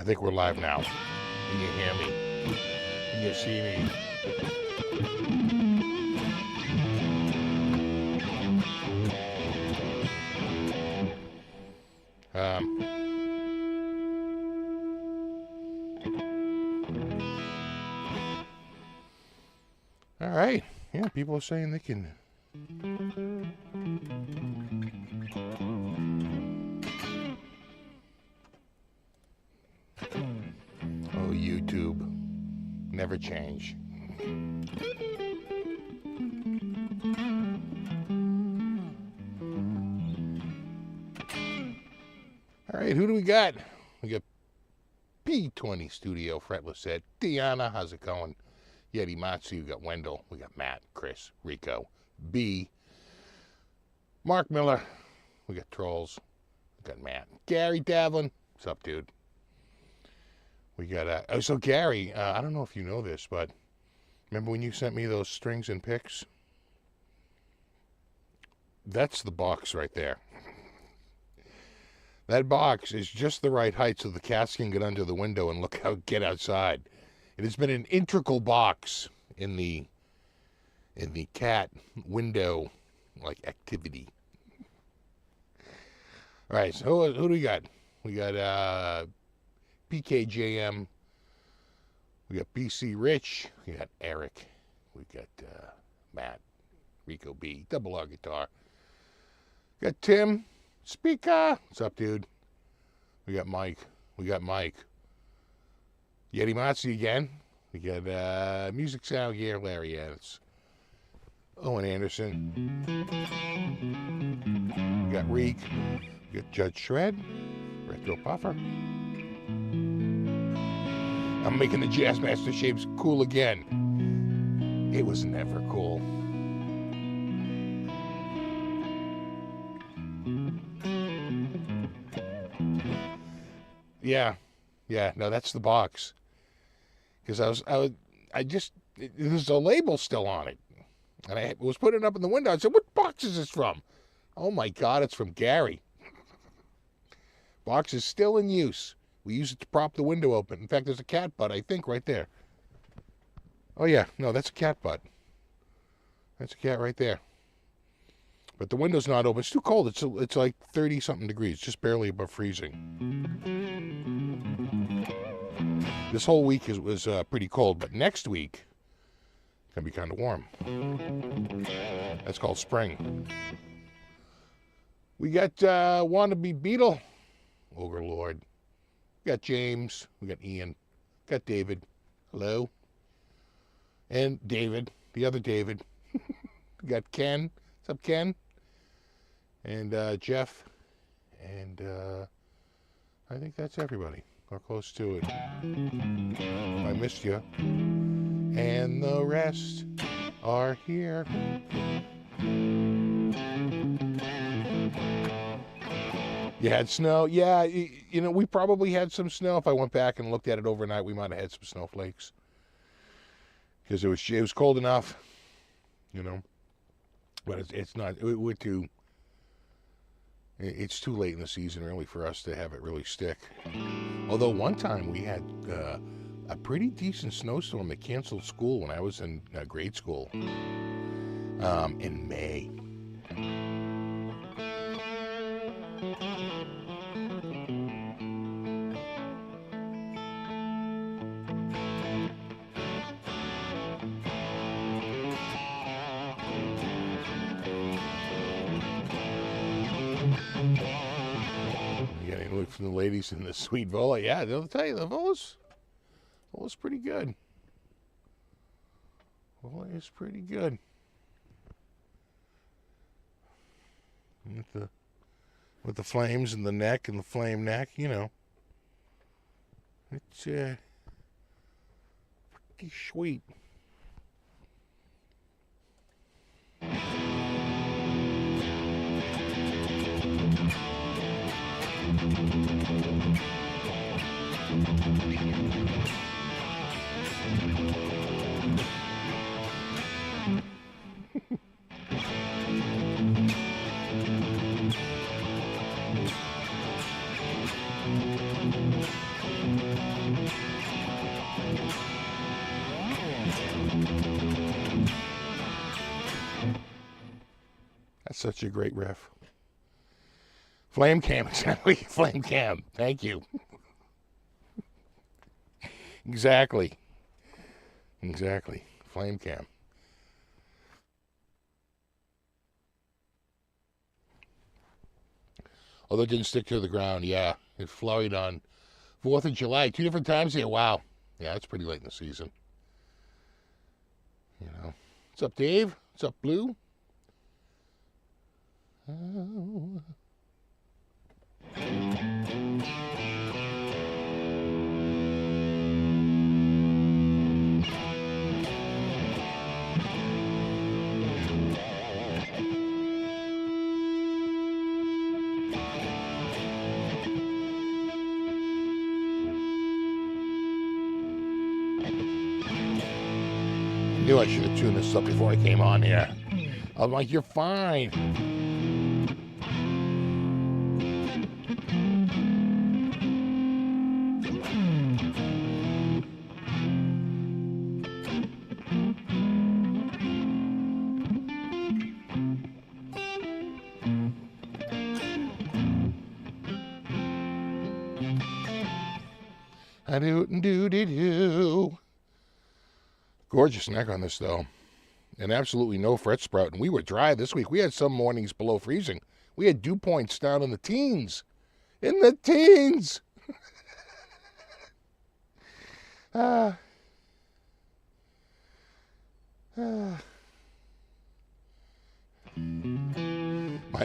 think we're live now. Can you hear me? Can you see me? All right. Yeah, people are saying they can. Oh, YouTube. Never change. All right, who do we got? We got P20 Studio Fretless Set. Deanna, how's it going? Yeti Matsu, we got Wendell, we got Matt, Chris, Rico, B, Mark Miller, we got Trolls, we got Matt, Gary Davlin, what's up, dude? We got, so Gary, I don't know if you know this, but remember when you sent me those strings and picks? That's the box right there. That box is just the right height so the cats can get under the window and get outside. It has been an integral box in the cat window like activity. All right, so who do we got? We got PKJM. We got BC Rich. We got Eric. We got Matt, Rico B, Double R Guitar. We got Tim, Speaker. What's up, dude? We got Mike. We got Mike. Yeti Matsu again. We got Music Sound Gear, Larry Ennis. Owen Anderson. We got Reek. We got Judge Shred. Retro Puffer. I'm making the Jazzmaster shapes cool again. It was never cool. Yeah, no, that's the box. Because there's a label still on it. And I was putting it up in the window. I said, what box is this from? Oh my God, it's from Gary. Box is still in use. We use it to prop the window open. In fact, there's a cat butt, I think, right there. Oh yeah, no, that's a cat butt. That's a cat right there. But the window's not open. It's too cold. It's like 30-something degrees, just barely above freezing. This whole week was pretty cold, but next week it's gonna be kind of warm. That's called spring. We got Wannabe Beetle, Ogre Lord. We got James. We got Ian. We got David. Hello. And David, the other David. We got Ken. What's up, Ken? And Jeff. And I think that's everybody. Or close to it. I missed you. And the rest are here. You had snow? Yeah, you know, we probably had some snow. If I went back and looked at it overnight, we might have had some snowflakes. Because it was cold enough, you know. But it's not, we're too... It's too late in the season, really, for us to have it really stick. Although one time we had a pretty decent snowstorm that canceled school when I was in grade school in May. From the ladies in the sweet Vola. Yeah, they'll tell you the Vola's pretty good. Vola is pretty good. With the flames and the neck and the flame neck, you know. It's pretty sweet. That's such a great riff. Flame cam, exactly. Flame cam. Thank you. Exactly. Exactly. Flame cam. Although it didn't stick to the ground, yeah. It flurried on 4th of July. 2 different times here. Wow. Yeah, it's pretty late in the season. You know. What's up, Dave? What's up, Blue? Oh. I knew I should have tuned this up before I came on here. I'm like, you're fine. I do. Gorgeous neck on this, though. And absolutely no fret sprout. And we were dry this week. We had some mornings below freezing. We had dew points down in the teens. In the teens! My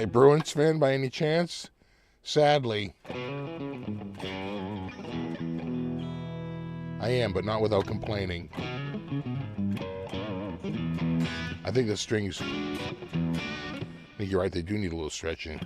Bruins fan by any chance? Sadly. I am, but not without complaining. I think the strings, I think you're right, they do need a little stretching.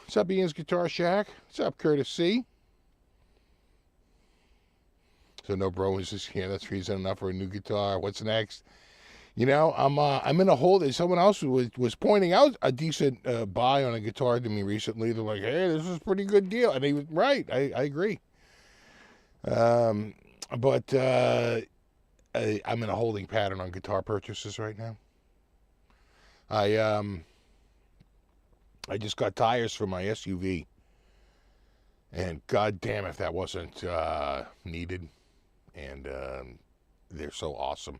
What's up, Ian's Guitar Shack? What's up, Curtis C? So no Bruins this year. That's reason enough for a new guitar. What's next? You know, I'm in a hold. Someone else was pointing out a decent buy on a guitar to me recently. They're like, "Hey, this is a pretty good deal," and he was right. I agree. But I'm in a holding pattern on guitar purchases right now. I just got tires for my SUV, and god damn if that wasn't needed, and they're so awesome.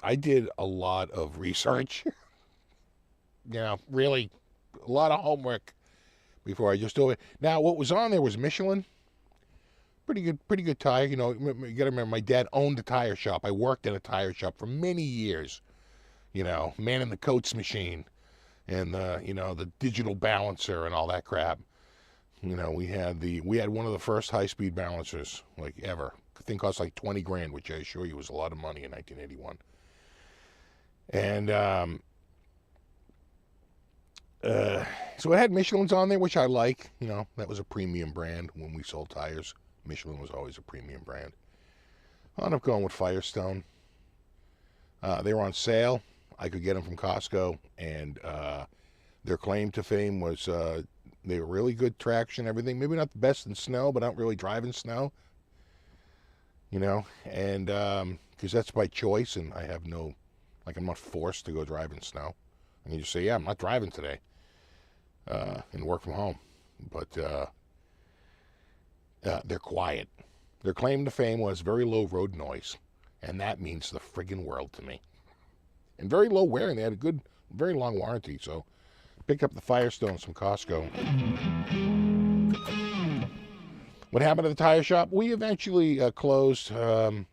I did a lot of research, you know, really a lot of homework before I just do it. Now, what was on there was Michelin. Pretty good tire. You know, you got to remember, my dad owned a tire shop. I worked in a tire shop for many years. You know, man in the coats machine, and you know, the digital balancer and all that crap. You know, we had one of the first high-speed balancers like ever. The thing cost like 20 grand, which I assure you was a lot of money in 1981. And so it had Michelin's on there, which I like. You know, that was a premium brand when we sold tires. Michelin was always a premium brand. I ended up going with Firestone. They were on sale. I could get them from Costco, and their claim to fame was they were really good traction, everything. Maybe not the best in snow, but I don't really drive in snow. You know, and because that's by choice, and I have no, like, I'm not forced to go drive in snow. I can just say, yeah, I'm not driving today, and work from home. But they're quiet. Their claim to fame was very low road noise, and that means the friggin' world to me. And very low wear, and they had a good, very long warranty. So, picked up the Firestones from Costco. What happened to the tire shop? We eventually closed. So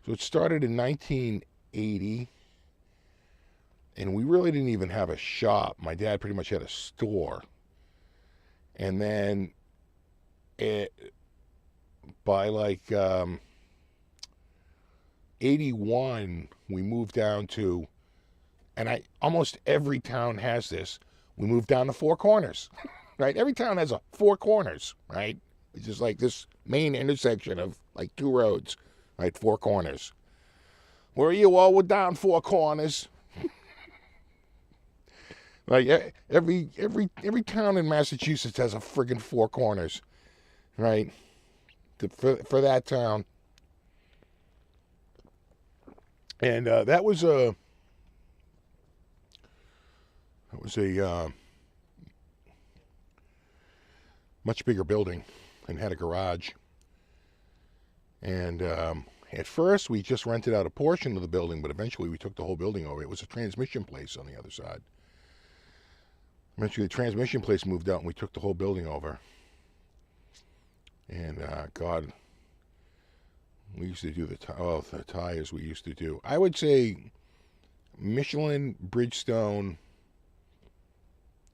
it started in 1980, and we really didn't even have a shop. My dad pretty much had a store. And then by like 81, we moved down to and almost every town has this. We moved down to Four Corners, right? Every town has 4 corners, right? It's just like this main intersection of like 2 roads, right? 4 corners. Where are you? Well, we're down 4 corners. Like every town in Massachusetts has a friggin' 4 corners, right? For that town. And that was a much bigger building and had a garage. And at first we just rented out a portion of the building, but eventually we took the whole building over. It was a transmission place on the other side. Eventually the transmission place moved out and we took the whole building over. And God, we used to do the tires we used to do. I would say Michelin, Bridgestone,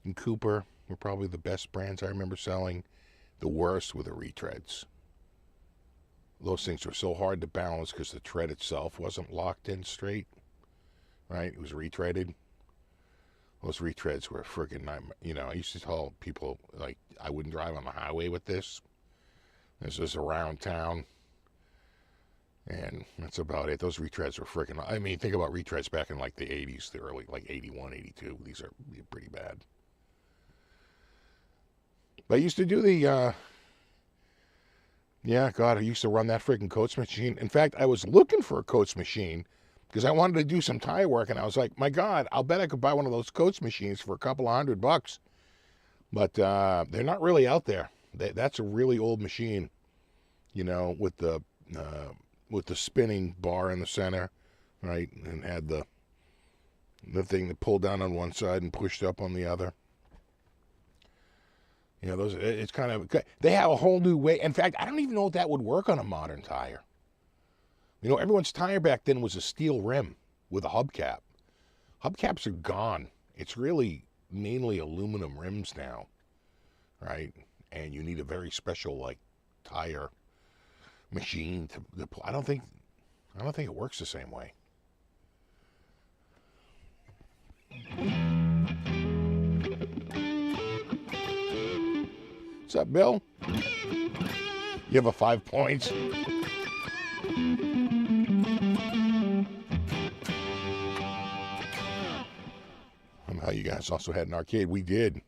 and Cooper were probably the best brands I remember selling. The worst were the retreads. Those things were so hard to balance because the tread itself wasn't locked in straight, right? It was retreaded. Those retreads were friggin' nightmare. You know, I used to tell people, like, I wouldn't drive on the highway with this. This is around town. And that's about it. Those retreads were friggin', I mean, think about retreads back in like the 80s, the early, like 81, 82. These are pretty bad. But I used to do the, yeah, God, I used to run that friggin' coats machine. In fact, I was looking for a coats machine because I wanted to do some tire work, and I was like, my God, I'll bet I could buy one of those coats machines for a couple of $100. But they're not really out there. That's a really old machine, you know, with the spinning bar in the center, right, and had the thing that pulled down on one side and pushed up on the other. You know, those, it's kind of, they have a whole new way. In fact, I don't even know if that would work on a modern tire. You know, everyone's tire back then was a steel rim with a hubcap. Hubcaps are gone. It's really mainly aluminum rims now, right? And you need a very special, like, tire machine to I don't think it works the same way. What's up, Bill? You have a 5 points? Somehow you guys also had an arcade. We did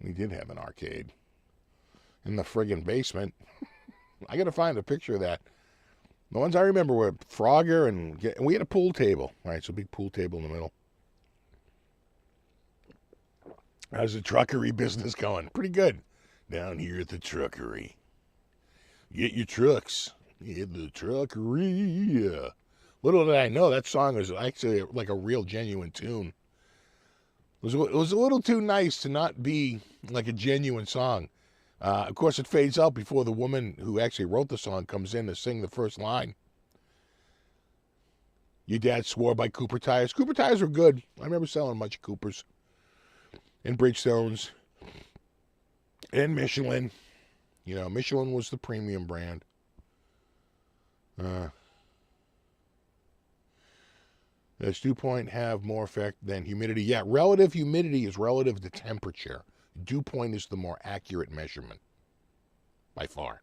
have an arcade in the friggin' basement. I gotta find a picture of that. The ones I remember were Frogger and we had a pool table. All right, so a big pool table in the middle. How's the truckery business going? Pretty good. Down here at the truckery. Get your trucks. Get the truckery. Yeah. Little did I know that song was actually like a real genuine tune. It was a little too nice to not be like a genuine song. Of course, it fades out before the woman who actually wrote the song comes in to sing the first line. Your dad swore by Cooper tires. Cooper tires were good. I remember selling a bunch of Coopers and Bridgestones and Michelin. You know, Michelin was the premium brand. Does dew point have more effect than humidity? Yeah, relative humidity is relative to temperature. Dew point is the more accurate measurement, by far.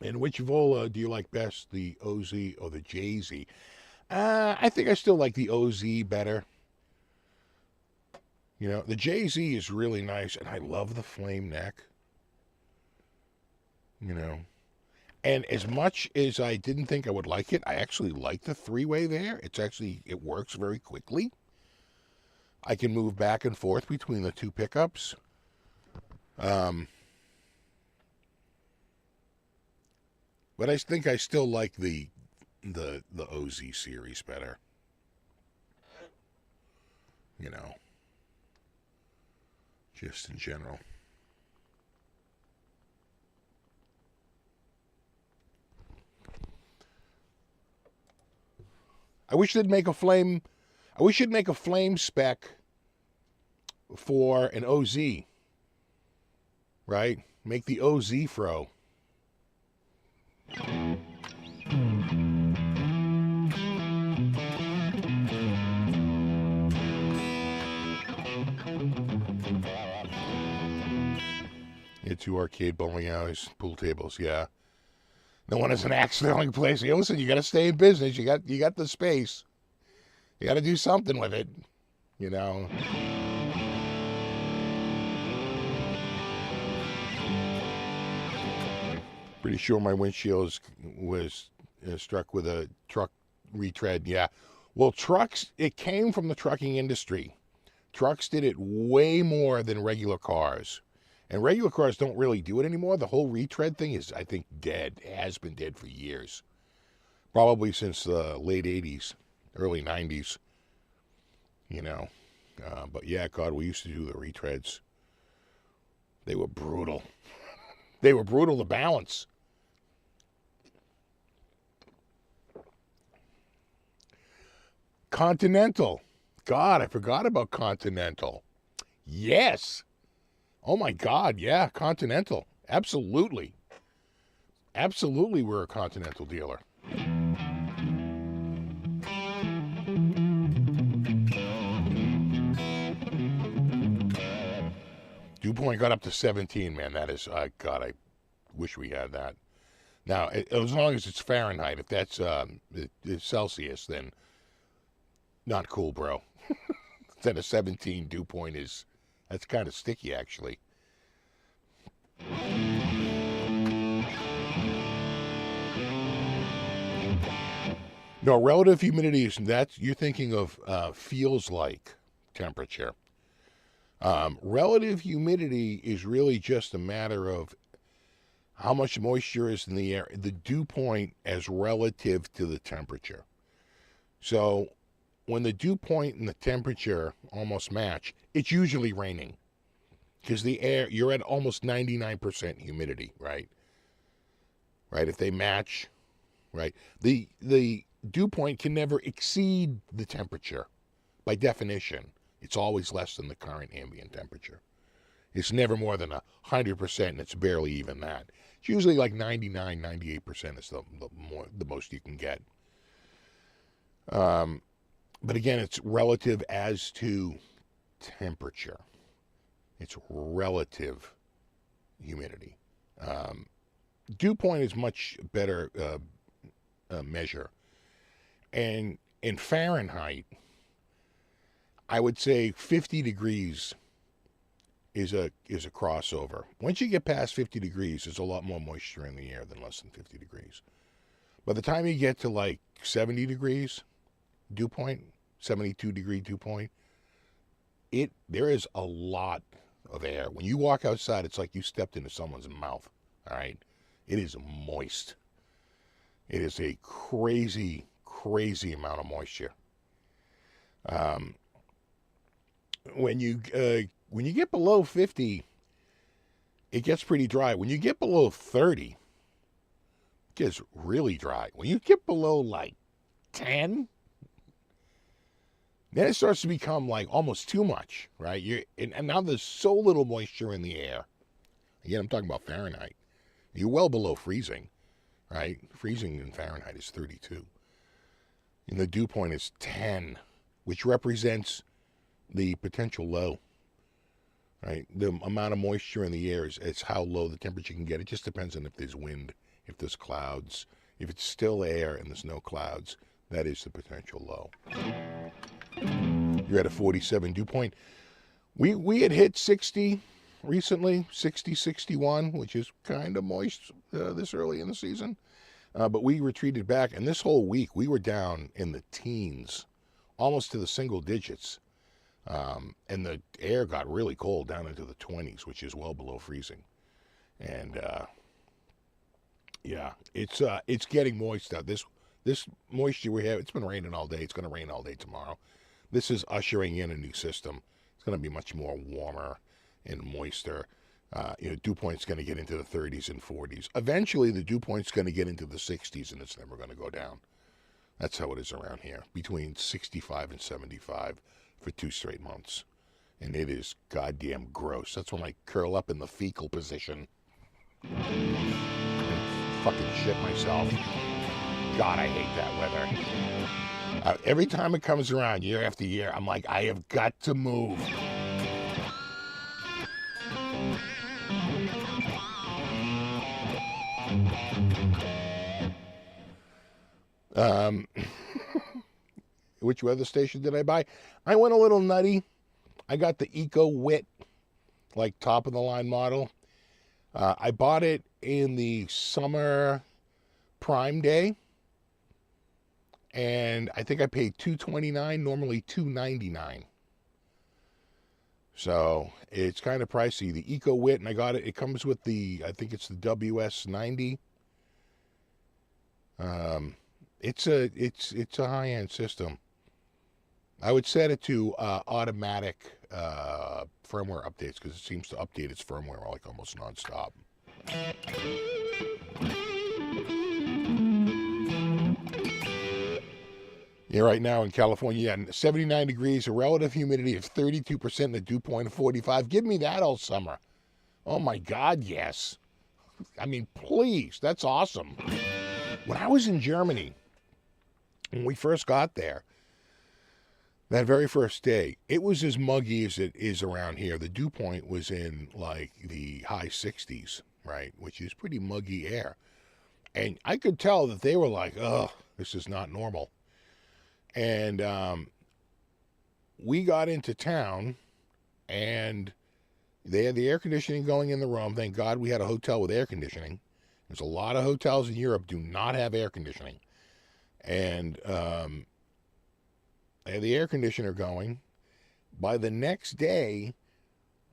And which Vola do you like best, the OZ or the JZ? I think I still like the OZ better. You know, the JZ is really nice, and I love the flame neck. You know. And as much as I didn't think I would like it, I actually like the 3-way there. It works very quickly. I can move back and forth between the 2 pickups. But I think I still like the OZ series better. You know. Just in general. I wish they'd make a flame. I wish you'd make a flame spec for an OZ. Right? Make the OZ FRO. to 2 arcade bowling alleys, pool tables, yeah. No one has an axe throwing place. Hey, listen, you got to stay in business. You got the space. You got to do something with it, you know. Pretty sure my windshield was struck with a truck retread. Yeah. Well, trucks, it came from the trucking industry. Trucks did it way more than regular cars. And regular cars don't really do it anymore. The whole retread thing is, I think, dead. It has been dead for years. Probably since the late 80s, early 90s. You know. But yeah, God, we used to do the retreads. They were brutal. They were brutal to balance. Continental. God, I forgot about Continental. Yes. Oh my God, yeah, Continental. Absolutely. Absolutely, we're a Continental dealer. Dew point got up to 17, man. That is, God, I wish we had that. Now, as long as it's Fahrenheit, if that's it's Celsius, then not cool, bro. Then a 17 dew point that's kind of sticky, actually. No, relative humidity is you're thinking of feels like temperature. Relative humidity is really just a matter of how much moisture is in the air, the dew point as relative to the temperature. So when the dew point and the temperature almost match, it's usually raining. Because the air, you're at almost 99% humidity, right? Right, if they match, right? The dew point can never exceed the temperature. By definition, it's always less than the current ambient temperature. It's never more than 100%, and it's barely even that. It's usually like 99, 98% is the most you can get. But again, it's relative as to temperature. It's relative humidity. Dew point is much better measure. And in Fahrenheit, I would say 50 degrees is a crossover. Once you get past 50 degrees, there's a lot more moisture in the air than less than 50 degrees. By the time you get to like 70 degrees dew point, 72 degree dew point, there is a lot of air. When you walk outside, it's like you stepped into someone's mouth, all right? It is moist. It is a crazy, crazy amount of moisture. When you get below 50, it gets pretty dry. When you get below 30, it gets really dry. When you get below like 10, then it starts to become like almost too much, right? And now there's so little moisture in the air. Again, I'm talking about Fahrenheit. You're well below freezing, right? Freezing in Fahrenheit is 32. And the dew point is 10, which represents the potential low, right? The amount of moisture in the air is how low the temperature can get. It just depends on if there's wind, if there's clouds. If it's still air and there's no clouds, that is the potential low. You're at a 47 dew point. We had hit 60 recently, 60, 61, which is kind of moist this early in the season. But we retreated back, and this whole week we were down in the teens, almost to the single digits. And the air got really cold down into the 20s, which is well below freezing. And yeah, it's getting moist out. This moisture we have, it's been raining all day. It's going to rain all day tomorrow. This is ushering in a new system. It's going to be much more warmer and moister. Dew point's going to get into the 30s and 40s. Eventually, the dew point's going to get into the 60s, and it's never going to go down. That's how it is around here, between 65 and 75 for 2 straight months. And it is goddamn gross. That's when I curl up in the fecal position and fucking shit myself. God, I hate that weather. Every time it comes around, year after year, I'm like, I have got to move. Um, which weather station did I buy? I went a little nutty. I got the Eco Wit, like top of the line model. I bought it in the summer Prime Day, and I think I paid $229, normally $299. So it's kind of pricey. The Eco Wit, and I got it. It comes with the, I think it's the WS90. It's a high-end system. I would set it to automatic firmware updates because it seems to update its firmware like almost nonstop. Yeah, right now in California, 79 degrees, a relative humidity of 32%, and a dew point of 45. Give me that all summer. Oh my God, yes. I mean, please, that's awesome. When I was in Germany, when we first got there, that very first day, it was as muggy as it is around here. The dew point was in like the high 60s, right? Which is pretty muggy air. And I could tell that they were like, oh, this is not normal. And we got into town, and they had the air conditioning going in the room. Thank God we had a hotel with air conditioning. There's a lot of hotels in Europe do not have air conditioning. And they had the air conditioner going. By the next day,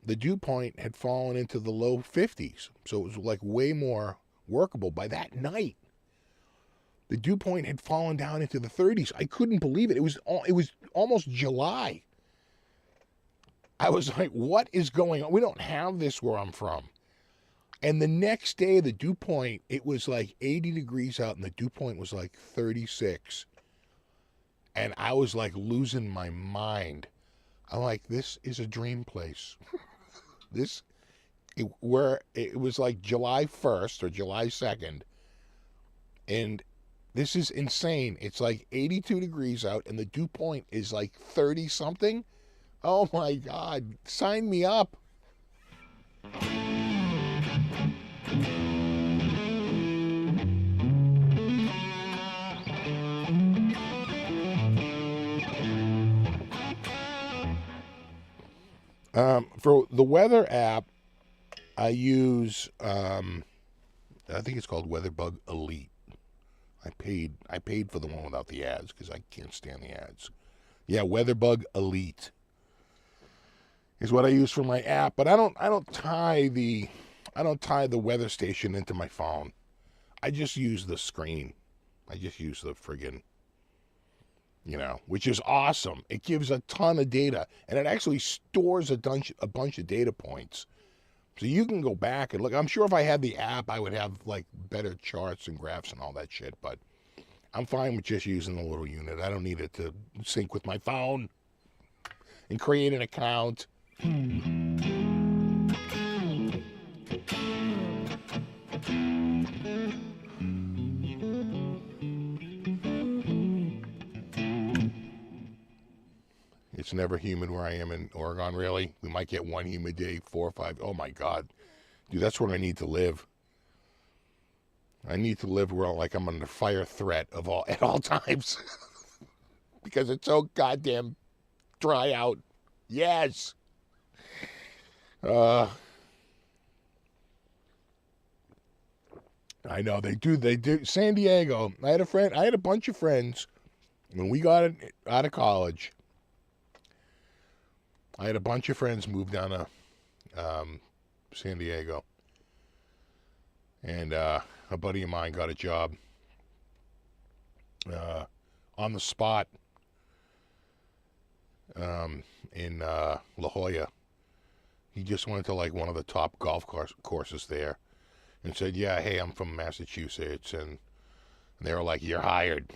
the dew point had fallen into the low 50s. So it was like way more workable. By that night, the dew point had fallen down into the 30s. I couldn't believe it. It was almost July. I was like, what is going on? We don't have this where I'm from. And the next day, the dew point, it was like 80 degrees out, and the dew point was like 36. And I was like losing my mind. I'm like, this is a dream place. It was like July 1st or July 2nd. And this is insane. It's like 82 degrees out, and the dew point is like 30 something. Oh my God, sign me up. For the weather app, I use, I think it's called WeatherBug Elite. I paid for the one without the ads because I can't stand the ads. Yeah, WeatherBug Elite is what I use for my app, but I don't tie the weather station into my phone. I just use the screen. I just use the friggin', which is awesome. It gives a ton of data, and it actually stores a bunch of data points. So you can go back and look. I'm sure if I had the app, I would have like better charts and graphs and all that shit, but I'm fine with just using the little unit. I don't need it to sync with my phone and create an account. It's never humid where I am in Oregon, really. We might get one humid day, 4 or 5. Oh, my God. Dude, that's where I need to live. I need to live where like I'm under fire threat at all times. Because it's so goddamn dry out. Yes. I know, they do. San Diego. I had a bunch of friends when we got out of college. I had a bunch of friends move down to San Diego. And a buddy of mine got a job on the spot in La Jolla. He just went to like one of the top golf courses there and said, yeah, hey, I'm from Massachusetts. And they were like, you're hired.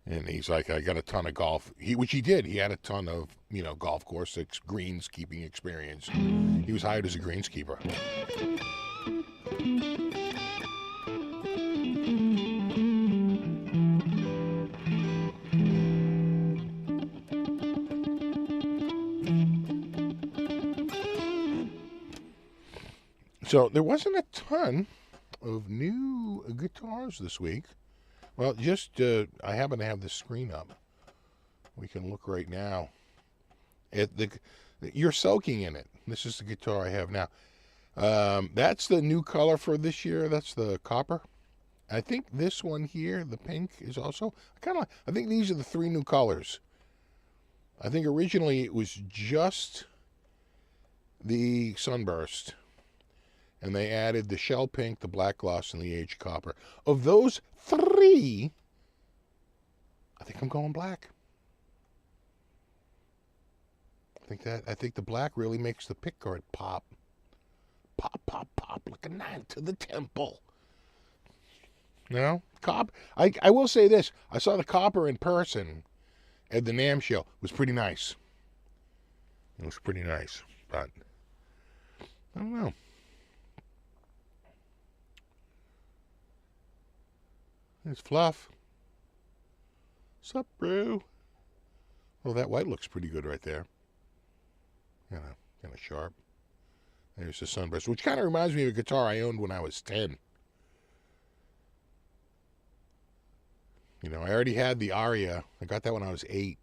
And he's like, I got a ton of golf. Which he did. He had a ton of, golf course greenskeeping experience. He was hired as a greenskeeper. So there wasn't a ton of new guitars this week. Well, just I happen to have this screen up. We can look right now at you're soaking in it. This is the guitar I have now. That's the new color for this year. That's the copper. I think this one here, the pink, is also I think these are the three new colors. I think originally it was just the sunburst, and they added the shell pink, the black gloss, and the aged copper. Of those three, I think I'm going black. I think the black really makes the pickguard pop. Pop, pop, pop, like a knife to the temple. You know? I will say this. I saw the copper in person at the NAMM show. It was pretty nice. It was pretty nice. But, I don't know. There's Fluff. Sup, bro? Well, that white looks pretty good right there. Kind of sharp. There's the sunburst, which kind of reminds me of a guitar I owned when I was 10. You know, I already had the Aria. I got that when I was 8.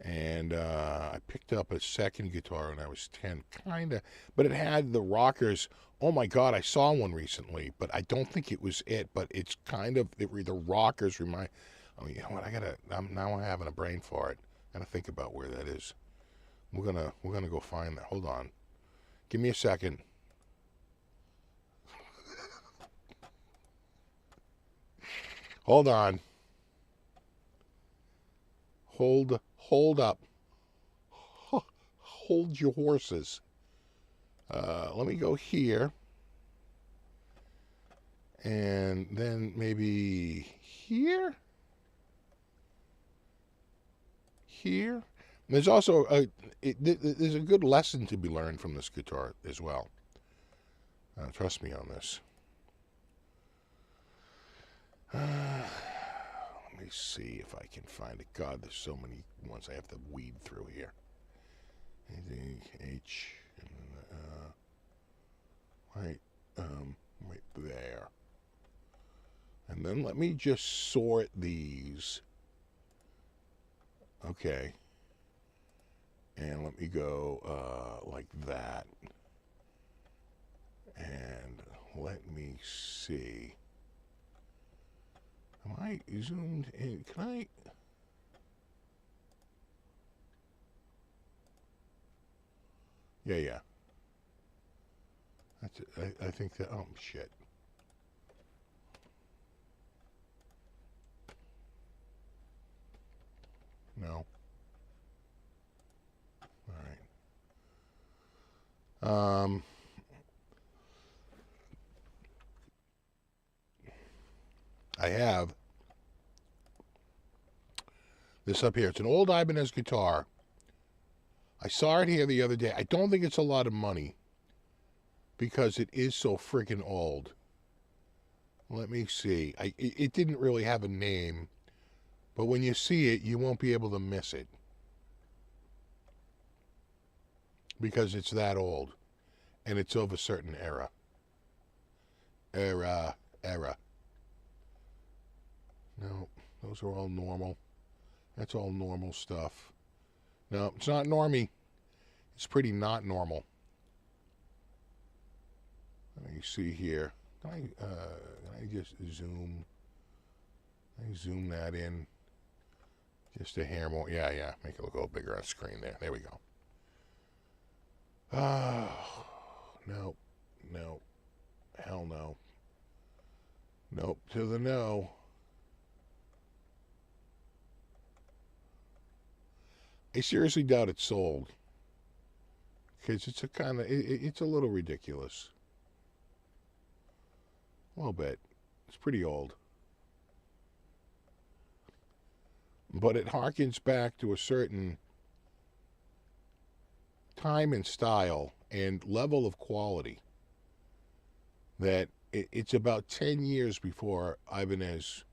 And I picked up a second guitar when I was 10, kind of. But it had the rockers. Oh, my God, I saw one recently, but I don't think it was it. But it's kind of, the rockers remind, oh, you know what, I'm now having a brain fart. I got to think about where that is. We're gonna go find that. Hold on. Give me a second. Hold on. Hold up. Hold your horses. Let me go here. And then maybe here? Here? There's also there's a good lesson to be learned from this guitar as well. Trust me on this. Let me see if I can find it. God, there's so many ones I have to weed through here. H, right there. And then let me just sort these. Okay. And let me go like that. And let me see. Am I zoomed in? Can I? Yeah. That's it. I think that. Oh, shit. No. All right. I have this up here. It's an old Ibanez guitar. I saw it here the other day. I don't think it's a lot of money because it is so freaking old. Let me see. It didn't really have a name, but when you see it, you won't be able to miss it because it's that old, and it's of a certain era. Era. No, those are all normal. That's all normal stuff. No, it's not normie. It's pretty not normal. Let me see here. Can I just zoom? Can I zoom that in just a hair more? Yeah. Make it look a little bigger on screen there. There we go. Oh, no. Hell no. Nope to the no. I seriously doubt it's sold. Because it's it's a little ridiculous. A little bit. It's pretty old. But it harkens back to a certain time and style and level of quality that it's about 10 years before Ibanez,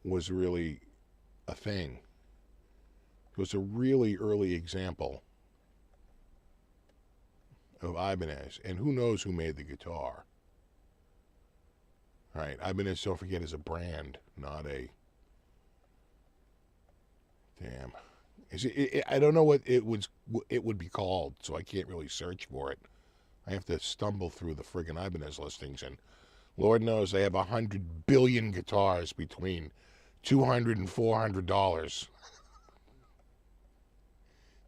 was really a thing. It was a really early example. of Ibanez, and who knows who made the guitar. All right, Ibanez, don't forget, is a brand, not a... Damn. Is it, I don't know what it would be called, so I can't really search for it. I have to stumble through the friggin' Ibanez listings, and Lord knows they have 100 billion guitars between $200 and $400.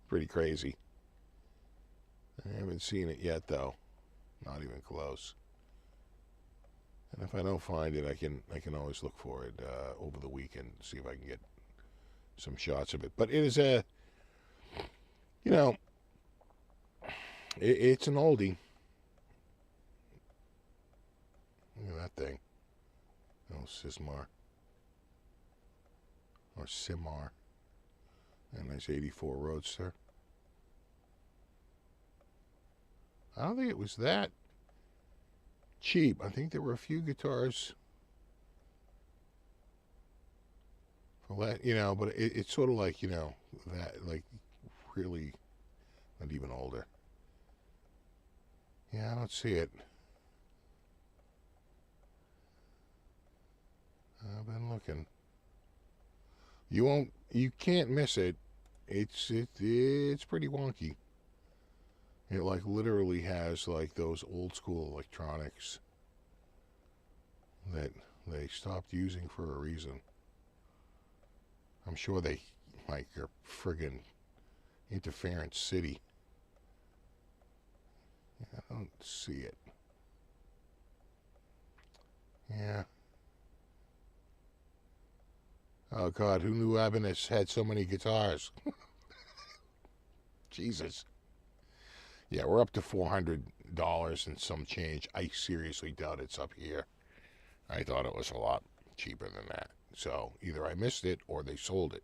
Pretty crazy. I haven't seen it yet, though. Not even close. And if I don't find it, I can always look for it over the weekend, see if I can get some shots of it. But it is a, you know, it's an oldie. Look at that thing. Oh, Sismar. Or Simar. A nice 84 Roadster. I don't think it was that cheap. I think there were a few guitars for that, you know, but it's sort of like, you know, that, like, really not even older. Yeah, I don't see it. I've been looking. You can't miss it. It's pretty wonky. It like literally has like those old school electronics that they stopped using for a reason. I'm sure they like are friggin' interference city. Yeah, I don't see it. Yeah. Oh God, who knew Ibanez had so many guitars? Jesus. Yeah, we're up to $400 and some change. I seriously doubt it's up here. I thought it was a lot cheaper than that. So either I missed it or they sold it,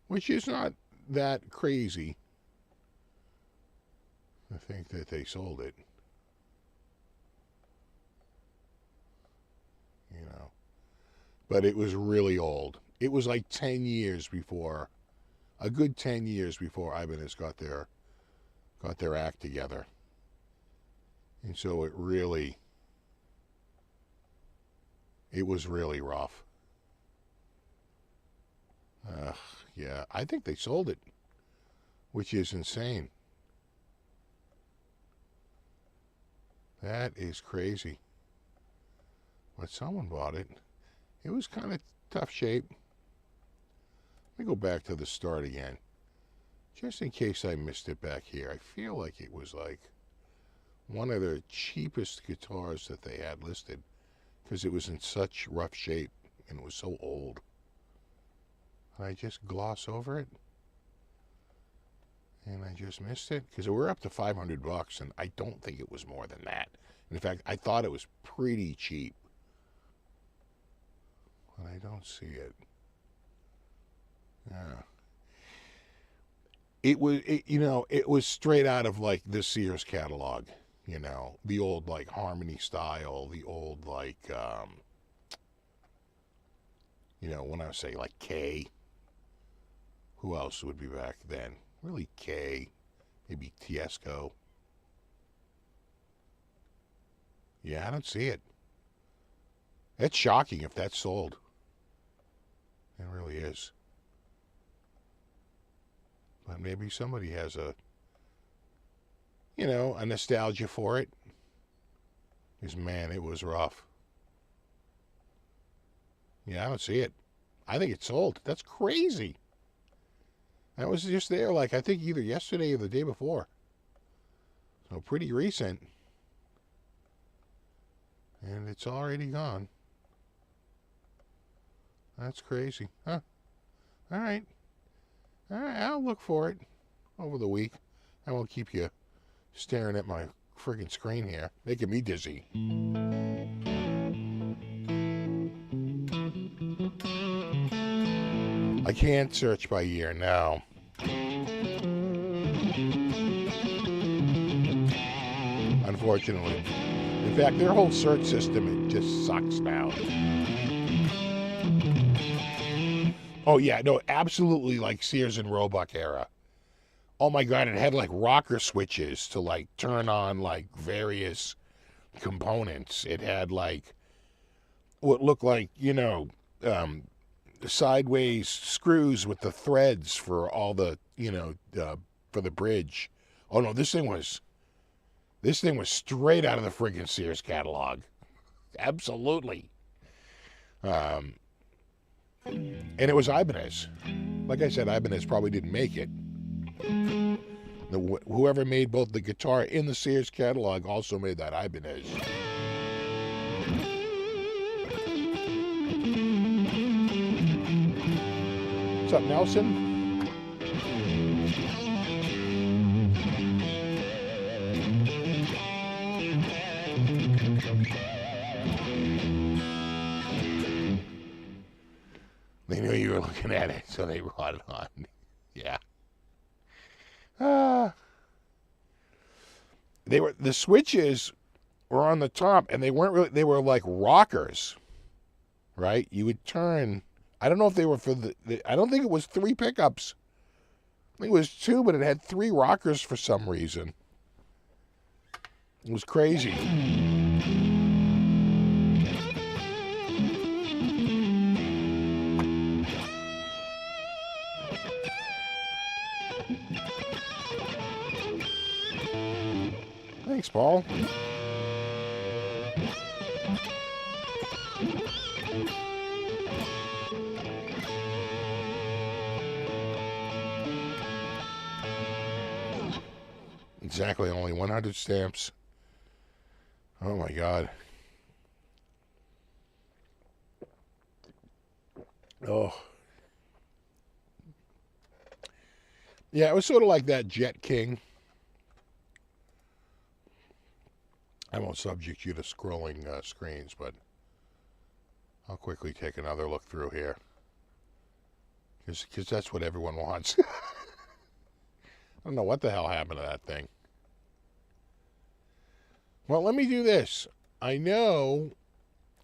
which is not that crazy. I think that they sold it. You know, but it was really old. It was like 10 years before, a good 10 years before Ibanez got their act together. And so it was really rough. Yeah, I think they sold it, which is insane. That is crazy. But someone bought it. It was kind of tough shape. Let me go back to the start again, just in case I missed it back here. I feel like it was like one of the cheapest guitars that they had listed because it was in such rough shape and it was so old. I just gloss over it and I just missed it because we're up to $500 and I don't think it was more than that. In fact, I thought it was pretty cheap, but I don't see it. Yeah. It was straight out of like the Sears catalog, you know, the old like Harmony style, the old like, you know, when I say like K, who else would be back then? Really K, maybe Tiesco. Yeah, I don't see it. It's shocking if that's sold. It really is. But maybe somebody has a nostalgia for it. Because, man, it was rough. Yeah, I don't see it. I think it's sold. That's crazy. That was just there, like, I think either yesterday or the day before. So, pretty recent. And it's already gone. That's crazy. Huh. All right. All right, I'll look for it over the week. I won't keep you staring at my friggin' screen here, making me dizzy. I can't search by year now. Unfortunately. In fact, their whole search system, it just sucks now. Oh, yeah, no, absolutely like Sears and Roebuck era. Oh my God, it had like rocker switches to like turn on like various components. It had like what looked like, sideways screws with the threads for all the, for the bridge. Oh no, this thing was straight out of the friggin' Sears catalog. Absolutely. Um, and it was Ibanez. Like I said, Ibanez probably didn't make it. Whoever made both the guitar in the Sears catalog also made that Ibanez. What's up, Nelson? They knew you were looking at it, so they brought it on. Yeah. The switches were on the top, and they weren't really. They were like rockers, right? You would turn. I don't know if they were for I don't think it was 3 pickups. I think it was 2, but it had 3 rockers for some reason. It was crazy. Thanks, Paul. Exactly, only 100 stamps. Oh my God. Oh. Yeah, it was sort of like that Jet King. I won't subject you to scrolling screens, but I'll quickly take another look through here. Because that's what everyone wants. I don't know what the hell happened to that thing. Well, let me do this. I know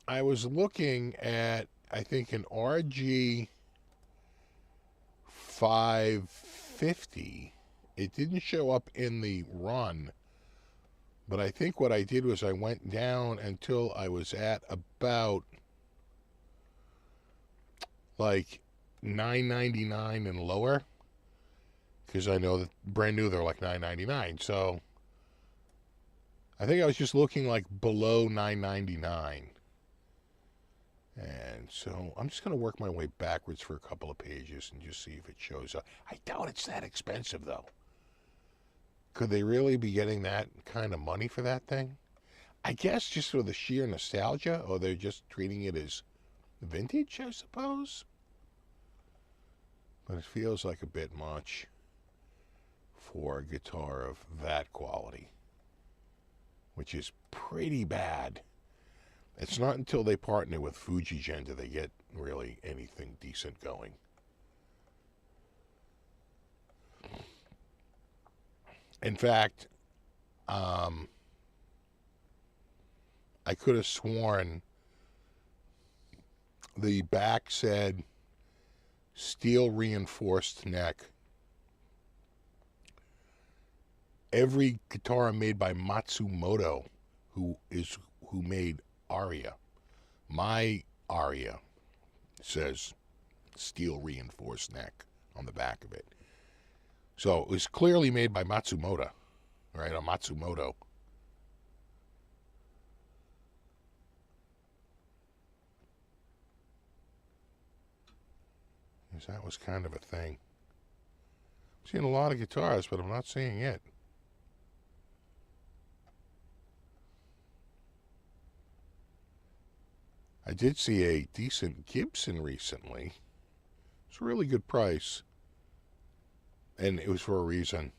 I was looking at, I think, an RG 550. It didn't show up in the run. But I think what I did was I went down until I was at about like $9.99 and lower. Because I know that brand new they're like $9.99. So I think I was just looking like below $9.99. And so I'm just going to work my way backwards for a couple of pages and just see if it shows up. I doubt it's that expensive though. Could they really be getting that kind of money for that thing? I guess just for the sheer nostalgia, or they're just treating it as vintage, I suppose. But it feels like a bit much for a guitar of that quality, which is pretty bad. It's not until they partner with Fujigen do they get really anything decent going. In fact, I could have sworn the back said steel reinforced neck. Every guitar made by Matsumoto, who made Aria. My Aria says steel reinforced neck on the back of it. So it was clearly made by Matsumoto, right? Or Matsumoto. Because that was kind of a thing. I'm seeing a lot of guitars, but I'm not seeing it. I did see a decent Gibson recently. It's a really good price. And it was for a reason.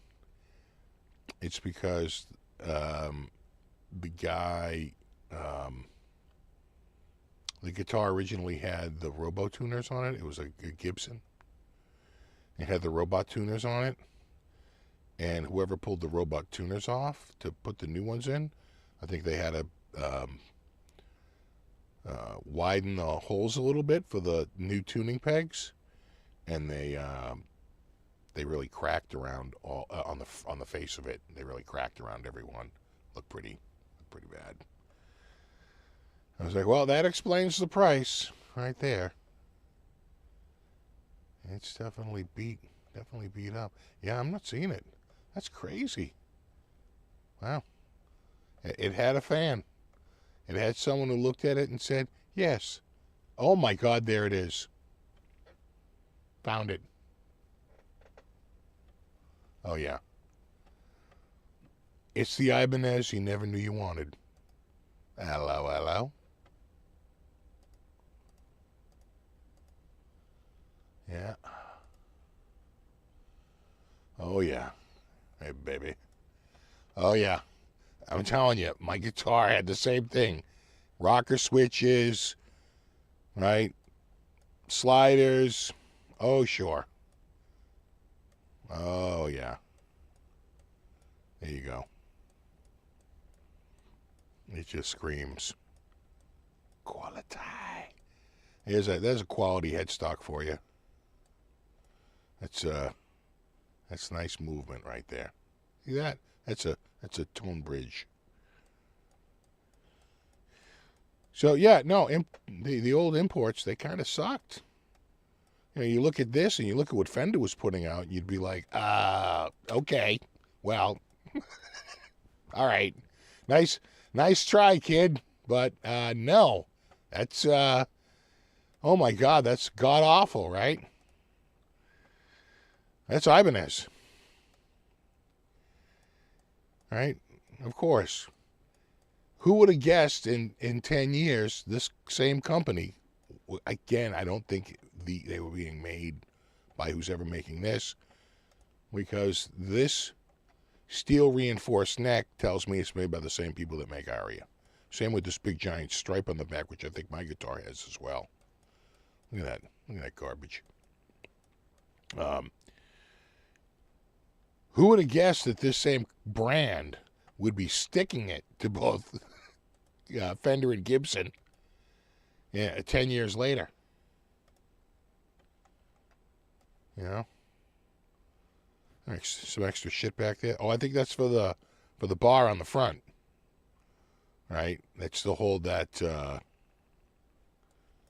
It's because the guy, the guitar originally had the robo tuners on it. It was a Gibson. It had the robot tuners on it. And whoever pulled the robot tuners off to put the new ones in, I think they had to widen the holes a little bit for the new tuning pegs. And they they really cracked around all on the face of it. They really cracked around every one. Looked pretty bad. I was like, well, that explains the price right there. It's definitely beat up. Yeah, I'm not seeing it. That's crazy. Wow. It had a fan. It had someone who looked at it and said, yes. Oh my God, there it is. Found it. Oh yeah. It's the Ibanez you never knew you wanted. Hello, hello. Yeah. Oh yeah. Hey, baby. Oh yeah. I'm telling you, my guitar had the same thing. Rocker switches, right? Sliders. Oh, sure. Oh, yeah. There you go. It just screams quality. There's a quality headstock for you. That's nice movement right there. See that? That's a tone bridge. So yeah, no, the old imports, they kind of sucked. You know, you look at this and you look at what Fender was putting out, you'd be like, okay, well, all right, nice try, kid, but no, that's oh my God, that's god awful, right? That's Ibanez, right? Of course. Who would have guessed in 10 years this same company, again, I don't think they were being made by who's ever making this, because this steel reinforced neck tells me it's made by the same people that make Aria. Same with this big giant stripe on the back, which I think my guitar has as well. Look at that. Look at that garbage. Who would have guessed that this same brand would be sticking it to both Fender and Gibson 10 years later? You know? Some extra shit back there. Oh, I think that's for the bar on the front. Right? That still hold that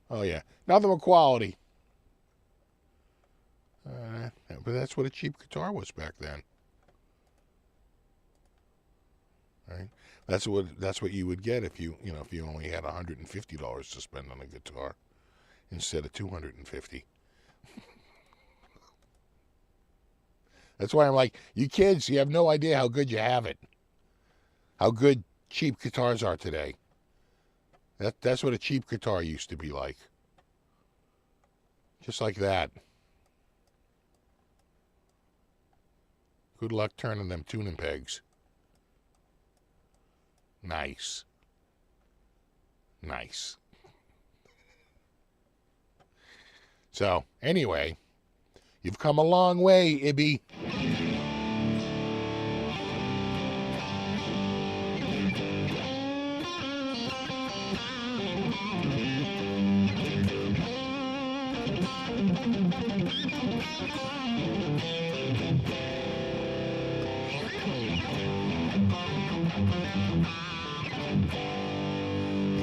oh yeah. Nothing but quality. But that's what a cheap guitar was back then. Right? That's what you would get if you only had $150 to spend on a guitar instead of $250. That's why I'm like, you kids, you have no idea how good you have it. How good cheap guitars are today. That's what a cheap guitar used to be like. Just like that. Good luck turning them tuning pegs. Nice. Nice. So, anyway, you've come a long way, Ibby.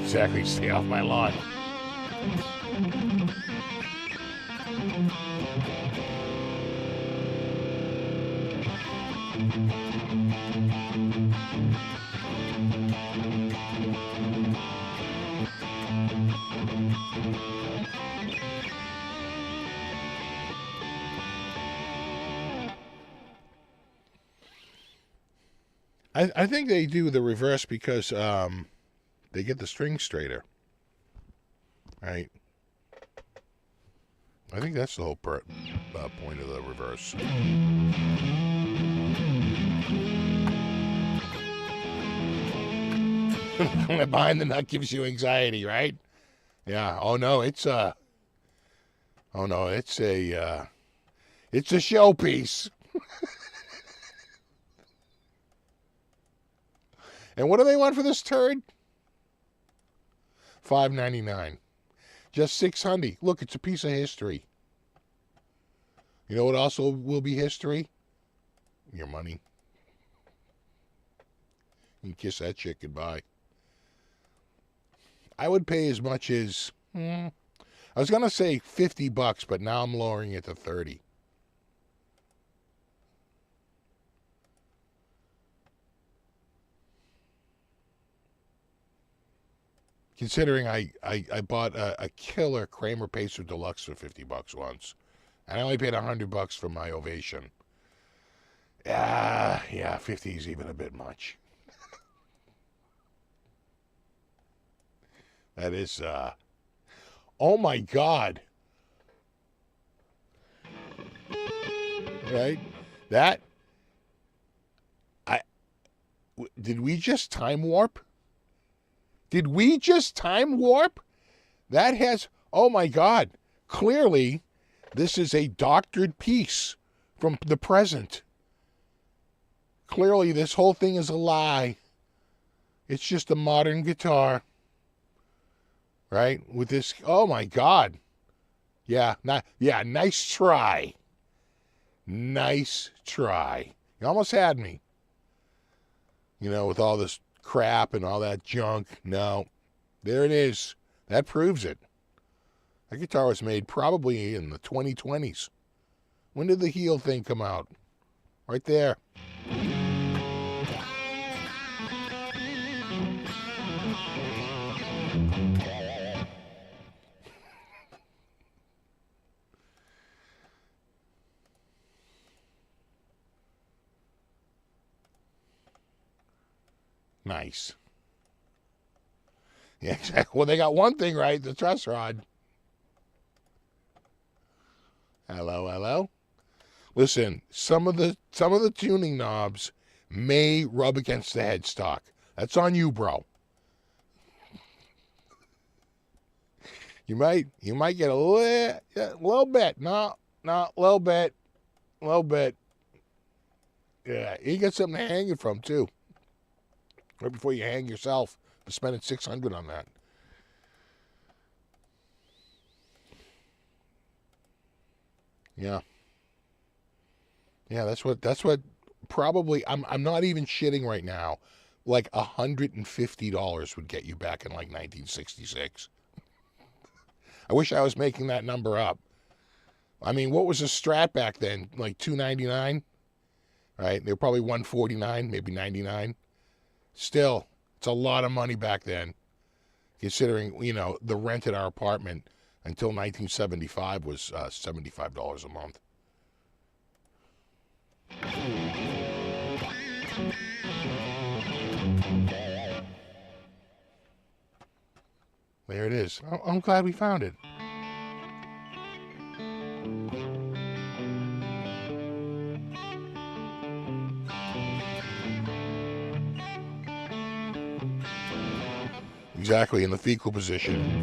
Exactly, stay off my lawn. I think they do the reverse because they get the string straighter, right? I think that's the whole point of the reverse. Behind the nut gives you anxiety, right? Yeah. Oh no, it's a showpiece. And what do they want for this turd? $5.99. Just $600. Look, it's a piece of history. You know what also will be history? Your money. You can kiss that chick goodbye. I would pay as much as, I was going to say $50, but now I'm lowering it to 30. Considering I bought a killer Kramer Pacer Deluxe for $50 once. And I only paid $100 for my Ovation. Yeah, 50 is even a bit much. That is, oh my God. Right? Did we just time warp? Did we just time warp? That has, oh my God. Clearly, this is a doctored piece from the present. Clearly, this whole thing is a lie. It's just a modern guitar. Right? With this, oh my God. Yeah, nice try. Nice try. You almost had me. You know, with all this crap and all that junk. No. There it is. That proves it. That guitar was made probably in the 2020s. When did the heel thing come out? Right there. Nice. Yeah, exactly. Well, they got one thing right, the truss rod. Hello. Listen, some of the tuning knobs may rub against the headstock. That's on you, bro. You might get a little bit. No, little bit. Yeah, you get something to hang it from too. Right before you hang yourself, for spending $600 on that. Yeah. Yeah, that's what probably, I'm not even shitting right now. Like $150 would get you back in like 1966. I wish I was making that number up. I mean, what was a Strat back then? Like $299? Right? They were probably $149, maybe $99. Still, it's a lot of money back then, considering, you know, the rent at our apartment until 1975 was $75 a month. There it is. I'm glad we found it. Exactly, in the fecal position.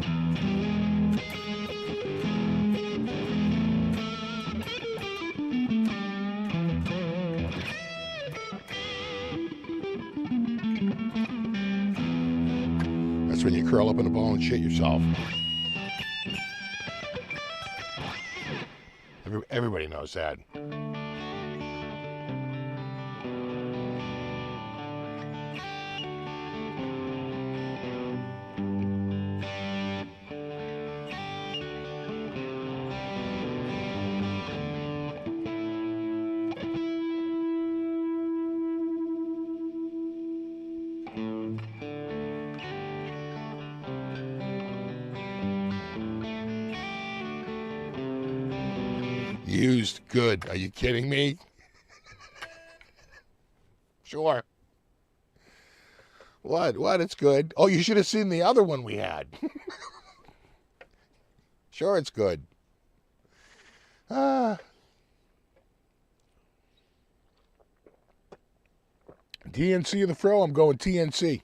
That's when you curl up in a ball and shit yourself. Everybody knows that. Used. Good. Are you kidding me? Sure. What? It's good. Oh, you should have seen the other one we had. Sure, it's good. TNC of the FRO, I'm going TNC.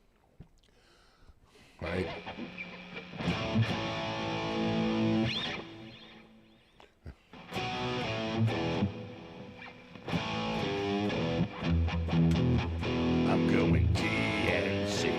Right. I'm going TNC.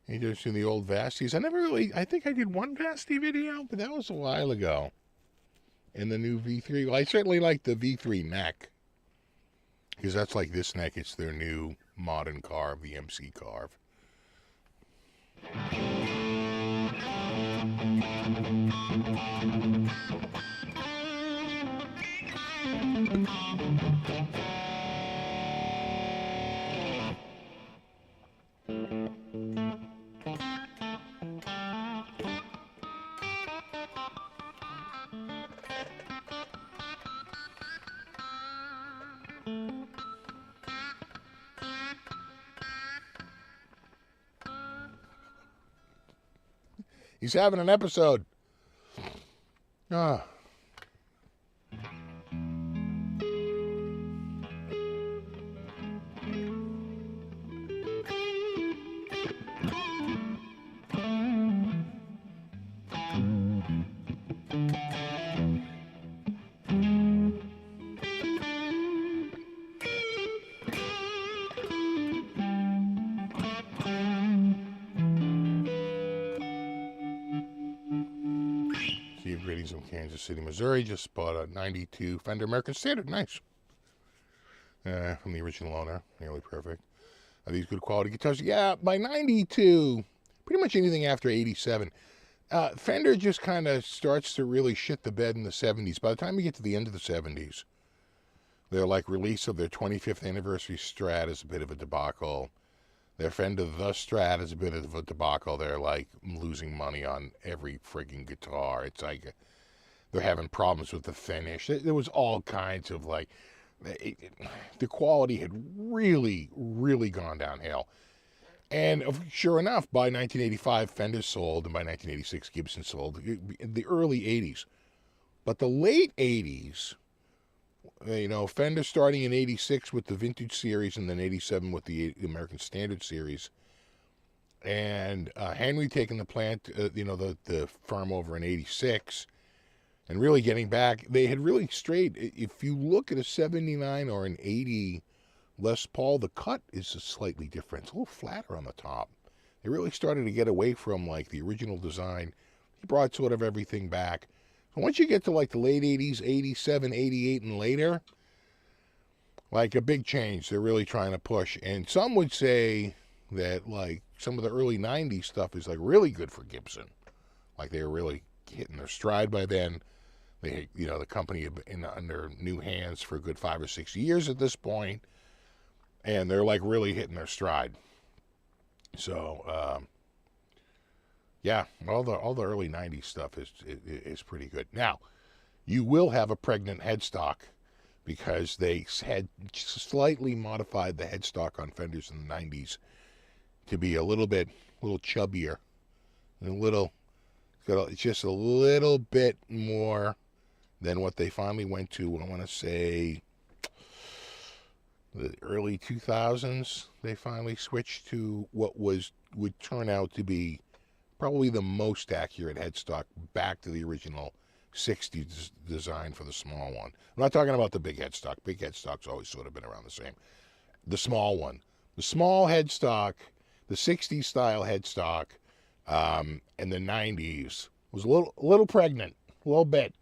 You just seen the old Vasties. I think I did one Vasty video, but that was a while ago. And the new V3, well, I certainly like the V3 neck. Because that's like this neck, it's their new modern carve, the MC carve. He's having an episode. Ah. Greetings from Kansas City, Missouri. Just bought a 92 Fender American Standard. Nice. From the original owner. Nearly perfect. Are these good quality guitars? Yeah, by 92, pretty much anything after 87. Fender just kind of starts to really shit the bed in the 70s. By the time you get to the end of the 70s, their release of their 25th anniversary Strat is a bit of a debacle. Their Fender The Strat is a bit of a debacle. They're losing money on every frigging guitar. It's like they're having problems with the finish. There was all kinds of the quality had really, really gone downhill. And sure enough, by 1985, Fender sold, and by 1986, Gibson sold. In the early 80s. But the late 80s, Fender starting in 86 with the Vintage Series, and then 87 with the American Standard Series. And Henry taking the plant, the firm over in 86, and really getting back. They had really strayed. If you look at a 79 or an 80 Les Paul, the cut is slightly different. It's a little flatter on the top. They really started to get away from the original design. He brought sort of everything back. So once you get to the late 80s, 87, 88, and later, a big change. They're really trying to push. And some would say that some of the early 90s stuff is really good for Gibson. They were really hitting their stride by then. They, the company had been under new hands for a good 5 or 6 years at this point, and they're really hitting their stride. So yeah, all the early 90s stuff is pretty good. Now, you will have a pregnant headstock because they had slightly modified the headstock on Fenders in the 90s to be a little chubbier, just a little bit more than what they finally went to. I want to say the early 2000s. They finally switched to what would turn out to be probably the most accurate headstock, back to the original 60s design for the small one. I'm not talking about the big headstock. Big headstock's always sort of been around the same. The small one. The small headstock, the 60s style headstock, in the 90s was a little pregnant, a little bit.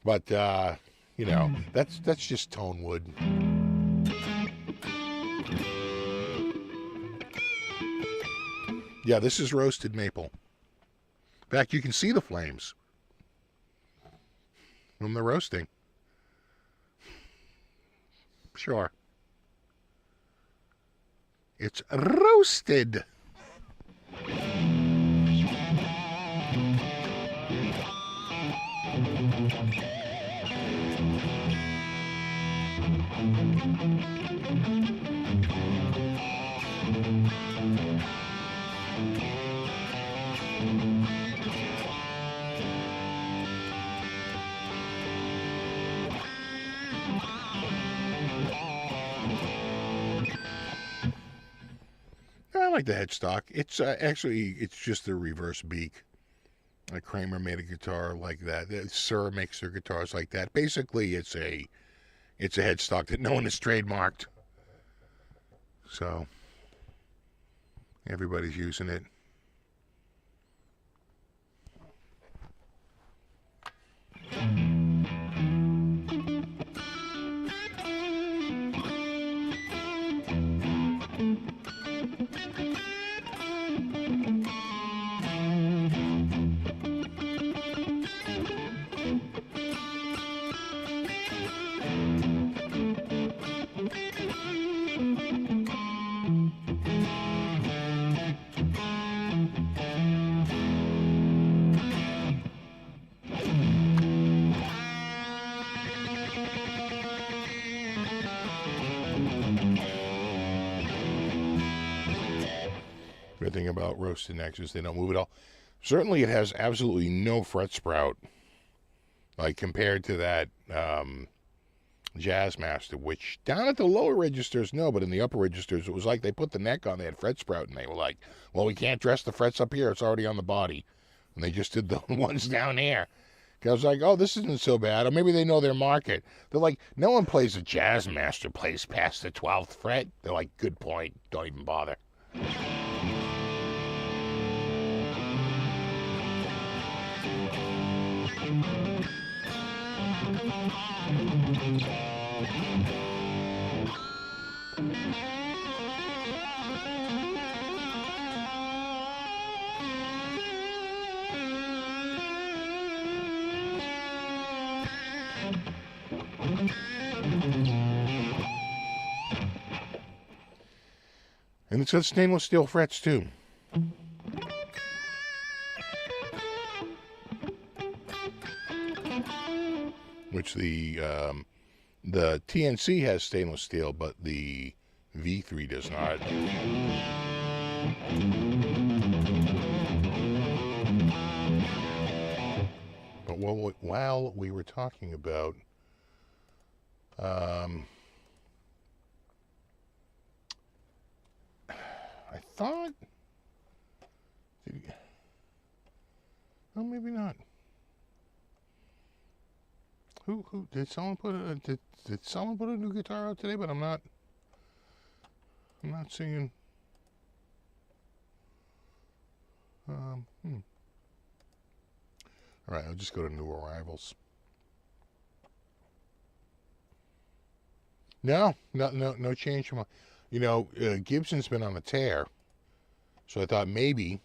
But, that's just tone wood. Yeah, this is roasted maple. In fact, you can see the flames from the roasting. Sure. It's roasted. like the headstock. It's actually, it's just a reverse beak. Kramer made a guitar like that. Sir makes their guitars like that. Basically, it's a headstock that no one has trademarked. So everybody's using it. Good thing about roasted necks is they don't move at all. Certainly it has absolutely no fret sprout, like compared to that Jazzmaster, which down at the lower registers, no, but in the upper registers, it was like they put the neck on, they had fret sprout, and they were like, well, we can't dress the frets up here, it's already on the body. And they just did the ones down there. I was like, oh, this isn't so bad. Or maybe they know their market. They're like, no one plays a Jazzmaster plays past the 12th fret. They're like, good point, don't even bother. And it's got stainless steel frets too. Which the TNC has stainless steel, but the V3 does not. But while we were talking about I thought, oh, maybe not. Who did someone put did someone put a new guitar out today? But I'm not seeing. All right, I'll just go to new arrivals. No change from. You know, Gibson's been on a tear, so I thought maybe,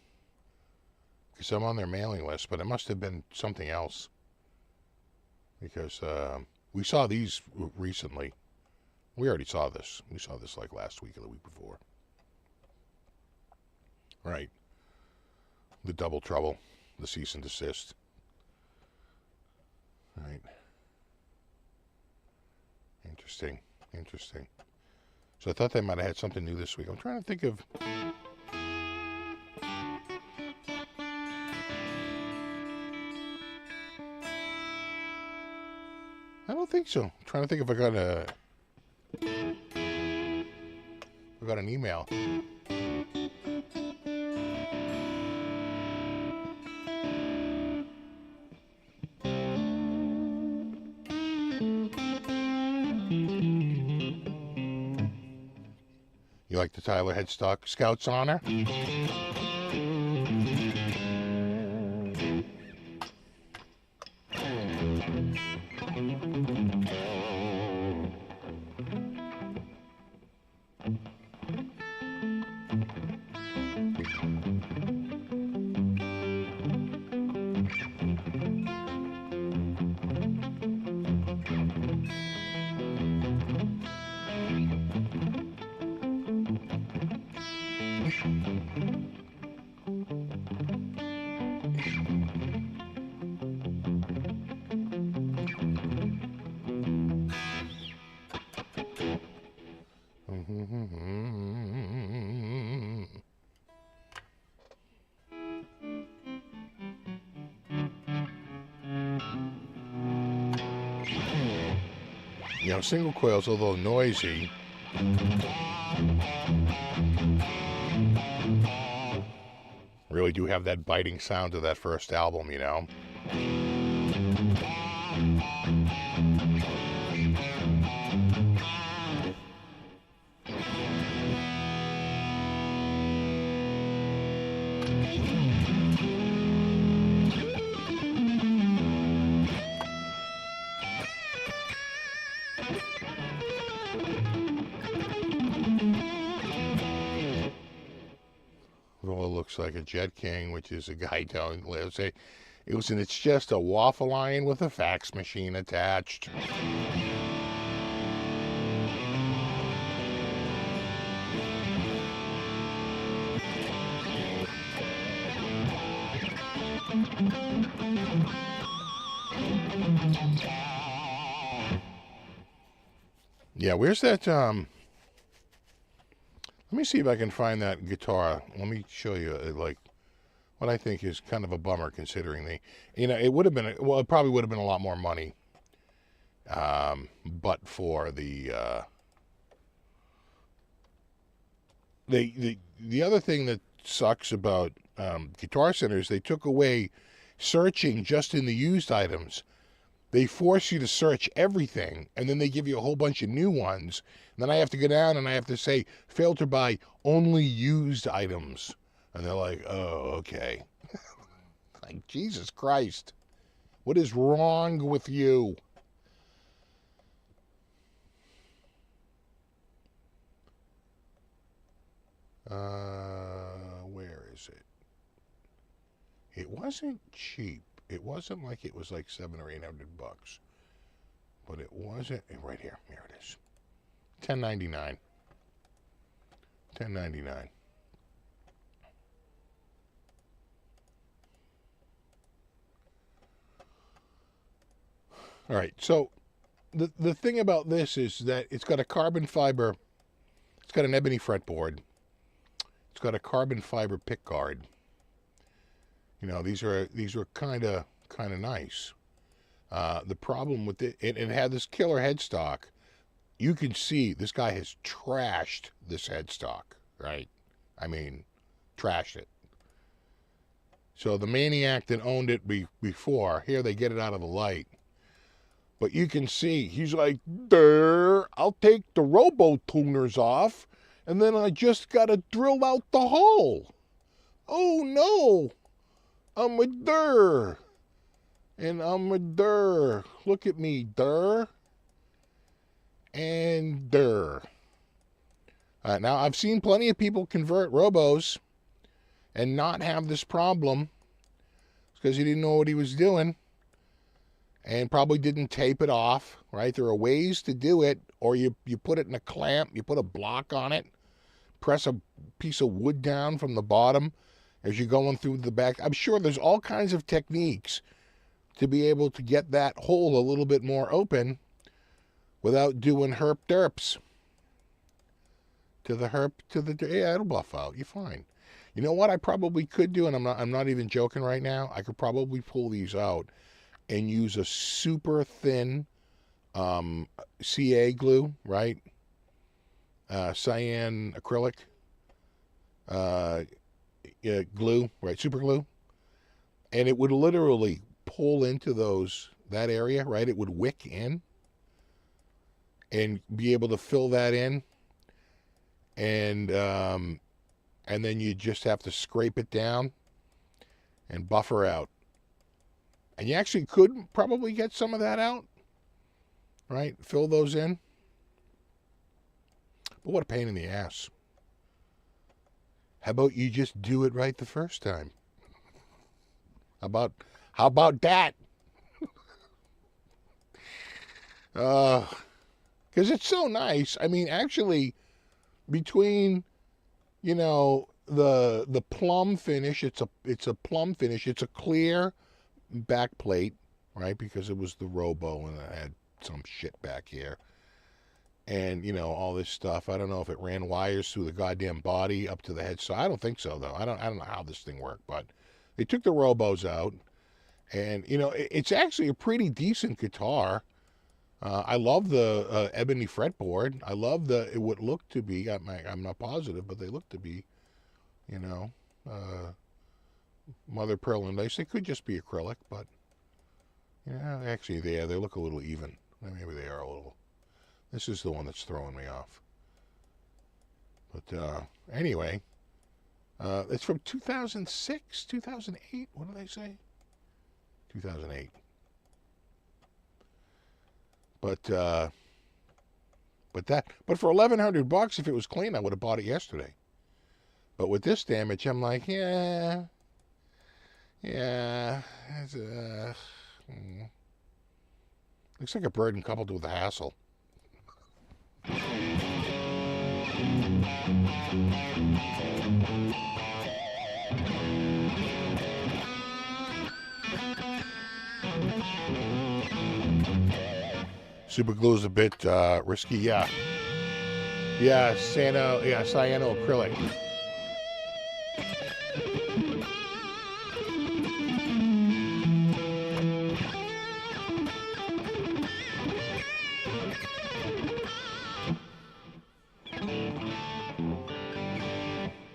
because I'm on their mailing list, but it must have been something else. Because we saw these recently. We already saw this. We saw this like last week or the week before. Right. The double trouble, the cease and desist. Right. Interesting. So I thought they might have had something new this week. I'm trying to think of. I don't think so. I'm trying to think if I got an email. You like the Tyler headstock Scout's Honor? You know, single coils, although noisy, really do have that biting sound of that first album, you know. Vola looks like a Jet King, which is a guy telling lives. It's just a waffle iron with a fax machine attached. Yeah, where's that, let me see if I can find that guitar. Let me show you, like, what I think is kind of a bummer considering it would have been, well, it probably would have been a lot more money, but for the other thing that sucks about Guitar Center is they took away searching just in the used items. They force you to search everything, and then they give you a whole bunch of new ones. And then I have to go down and I have to say, filter by only used items. And they're like, oh, okay. Like, Jesus Christ. What is wrong with you? Where is it? It wasn't cheap. It wasn't like it was like $700 or $800, but it wasn't right here. Here it is, $10.99. $10.99. All right. So the thing about this is that it's got a carbon fiber. It's got an ebony fretboard. It's got a carbon fiber pick guard. You know, these are kind of nice. The problem with it had this killer headstock. You can see this guy has trashed this headstock, right? I mean, trashed it. So the maniac that owned it before, here they get it out of the light. But you can see, he's like, there, I'll take the robo-tuners off, and then I just got to drill out the hole. Oh, no. I'm a der. And I'm a der. Look at me, der. And der. Now, I've seen plenty of people convert robos and not have this problem because he didn't know what he was doing and probably didn't tape it off, right? There are ways to do it, or you put it in a clamp, you put a block on it, press a piece of wood down from the bottom as you're going through the back. I'm sure there's all kinds of techniques to be able to get that hole a little bit more open without doing herp derps. Yeah, it'll buff out. You're fine. You know what I probably could do, and I'm not even joking right now. I could probably pull these out and use a super thin CA glue, right? Cyan acrylic glue, right? Super glue. And it would literally pull into that area, right? It would wick in and be able to fill that in. And then you just have to scrape it down and buffer out. And you actually could probably get some of that out, right? Fill those in. But what a pain in the ass. How about you just do it right the first time? How about that? Because it's so nice. I mean, actually, between, you know, the plum finish, it's a plum finish. It's a clear back plate, right? Because it was the Robo and it had some shit back here. And, you know, all this stuff. I don't know if it ran wires through the goddamn body up to the head. So I don't think so, though. I don't know how this thing worked, but they took the Robos out. And, you know, it's actually a pretty decent guitar. I love the ebony fretboard. I love it would look to be, I'm not positive, but they look to be, you know, mother pearl and lace. They could just be acrylic, but yeah, actually they look a little even. Maybe they are a little. This is the one that's throwing me off. But anyway, it's from 2006, 2008. What do they say? 2008. But for $1,100, if it was clean, I would have bought it yesterday. But with this damage, I'm like, yeah. It's, looks like a burden coupled with a hassle. Super glue is a bit risky, yeah. Yeah, cyano acrylic.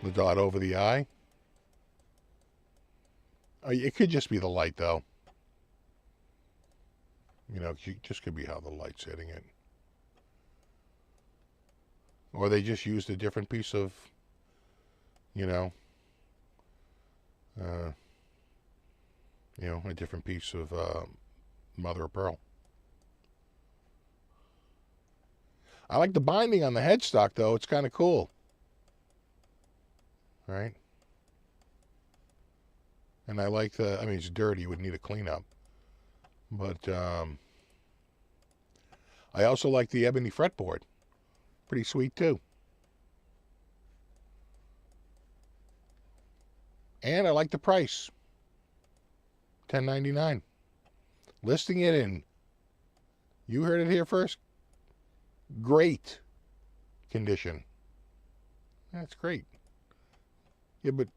The dot over the eye. It could just be the light, though. You know, it just could be how the light's hitting it. Or they just used a different piece of, a different piece of mother of pearl. I like the binding on the headstock, though. It's kind of cool. Right? And I like it's dirty. You would need a cleanup. But I also like the ebony fretboard. Pretty sweet, too. And I like the price. $10.99. Listing it in, you heard it here first, great condition. That's great. Yeah, but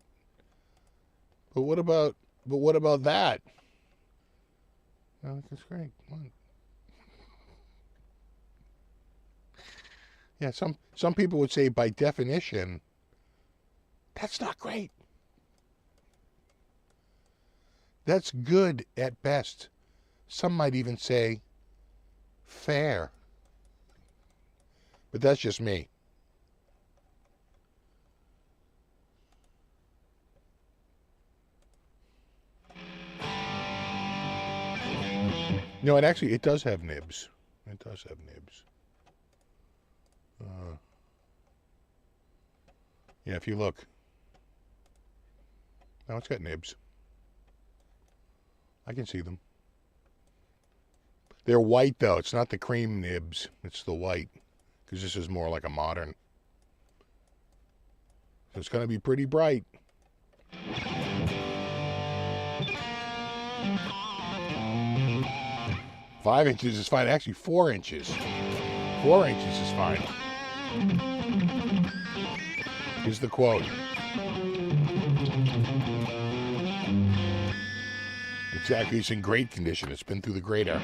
what about that? Oh, that's great. Yeah, some people would say by definition, that's not great. That's good at best. Some might even say fair. But that's just me. No, it does have nibs. It does have nibs. Yeah, if you look. Now it's got nibs. I can see them. They're white, though. It's not the cream nibs. It's the white. Because this is more like a modern. So it's going to be pretty bright. Five inches is fine. Actually, 4 inches. 4 inches is fine. Here's the quote. Exactly, it's in great condition. It's been through the grater.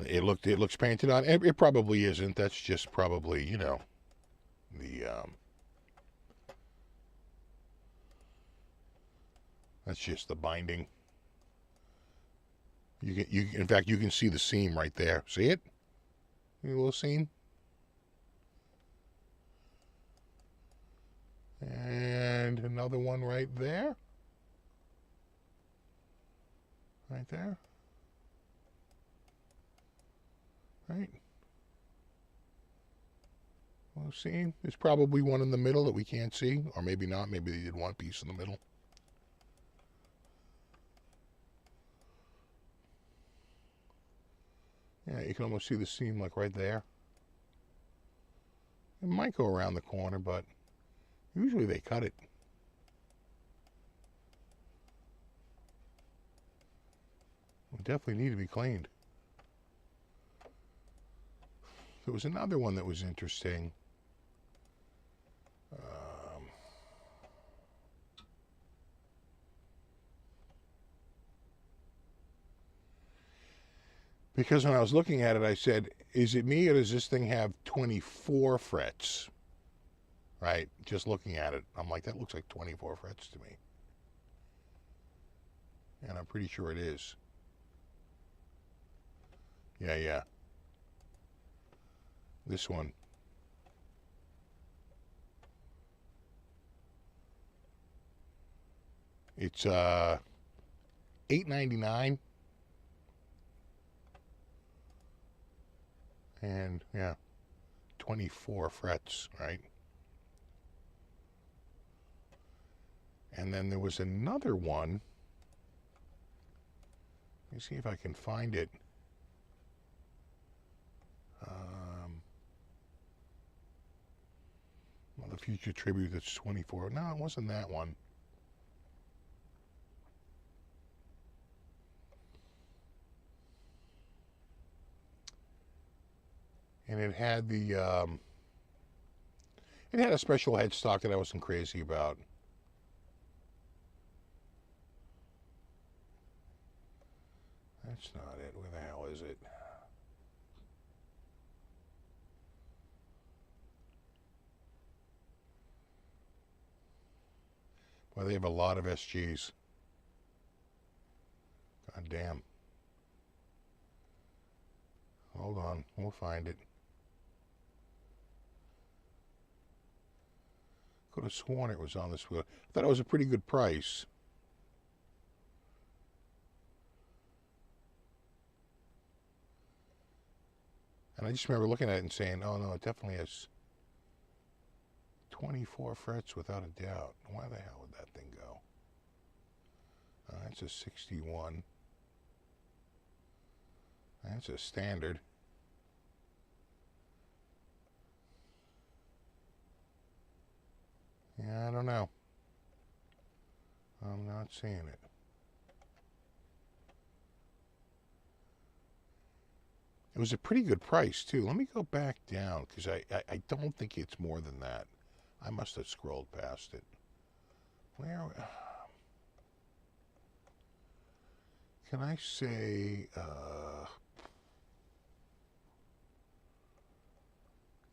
It looks painted on. It probably isn't. That's just probably, the that's just the binding. In fact, you can see the seam right there. See it? A little seam. And another one right there. Right there. Right. Well, see, there's probably one in the middle that we can't see, or maybe not. Maybe they did one piece in the middle. Yeah, you can almost see the seam like right there. It might go around the corner, but usually they cut it. It definitely need to be cleaned. There was another one that was interesting. Because when I was looking at it, I said, is it me or does this thing have 24 frets? Right? Just looking at it, I'm like, that looks like 24 frets to me. And I'm pretty sure it is. Yeah. This one. It's $8.99. And yeah, 24 frets, right? And then there was another one. Let me see if I can find it. Well, the Future Tribute, that's 24. No, it wasn't that one. And it had the, it had a special headstock that I wasn't crazy about. That's not it. Where the hell is it? Well, they have a lot of SGs. God damn. Hold on. We'll find it. Could have sworn it was on this wheel. I thought it was a pretty good price. And I just remember looking at it and saying, oh no, it definitely has 24 frets without a doubt. Why the hell would that thing go? That's a 61. That's a standard. Yeah, I don't know. I'm not seeing it. It was a pretty good price, too. Let me go back down, because I don't think it's more than that. I must have scrolled past it. Where... can I say...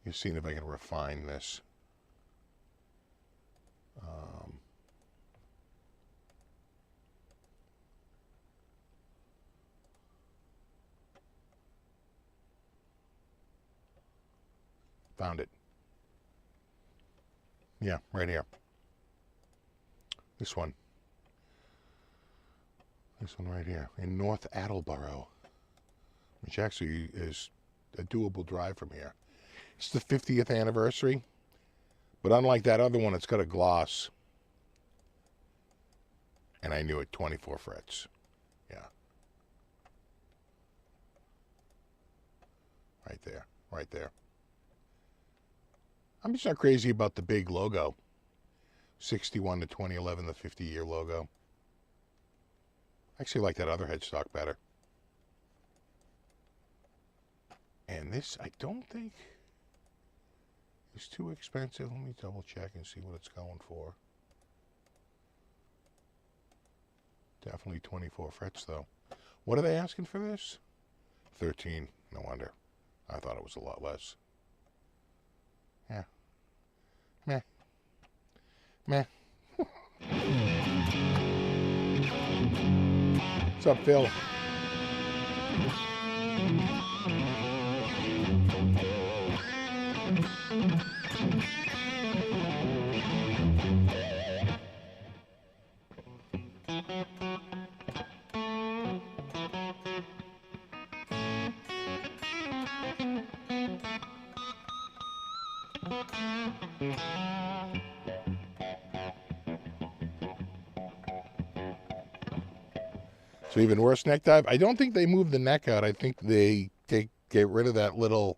you're seeing if I can refine this. Found it. Yeah, right here. This one. This one right here in North Attleboro, which actually is a doable drive from here. It's the 50th anniversary, but unlike that other one, it's got a gloss. And I knew it, 24 frets. Yeah. Right there, right there. I'm just not crazy about the big logo. 61 to 2011, the 50-year logo. I actually like that other headstock better. And this, I don't think is too expensive. Let me double check and see what it's going for. Definitely 24 frets, though. What are they asking for this? 13. No wonder. I thought it was a lot less. Yeah. Meh. Meh. What's up, Phil? So even worse neck dive. I don't think they move the neck out. I think they get rid of that little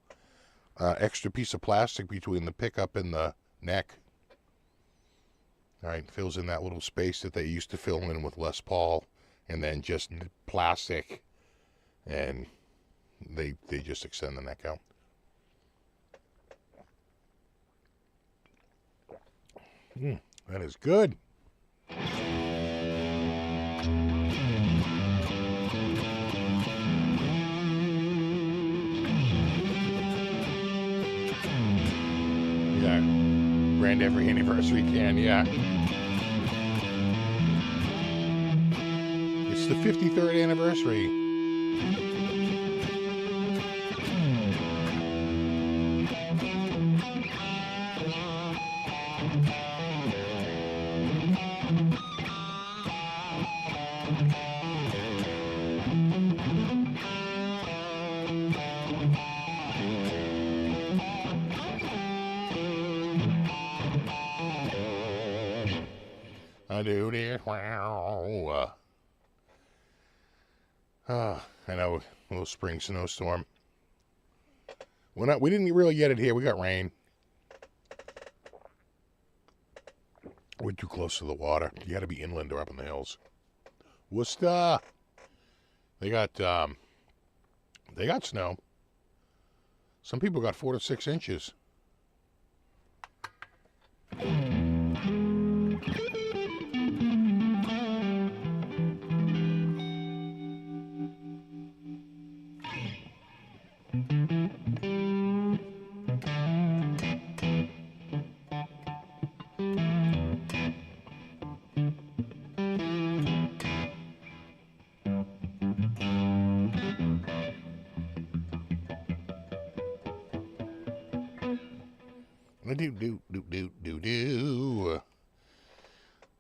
extra piece of plastic between the pickup and the neck. All right, fills in that little space that they used to fill in with Les Paul, and then just plastic, and they just extend the neck out. That is good. grand anniversary can, yeah. It's the 53rd anniversary. I do this. Wow. I know, a little spring snowstorm. We didn't really get it here. We got rain. We're too close to the water. You got to be inland or up in the hills. Worcester. They got snow. Some people got 4 to 6 inches.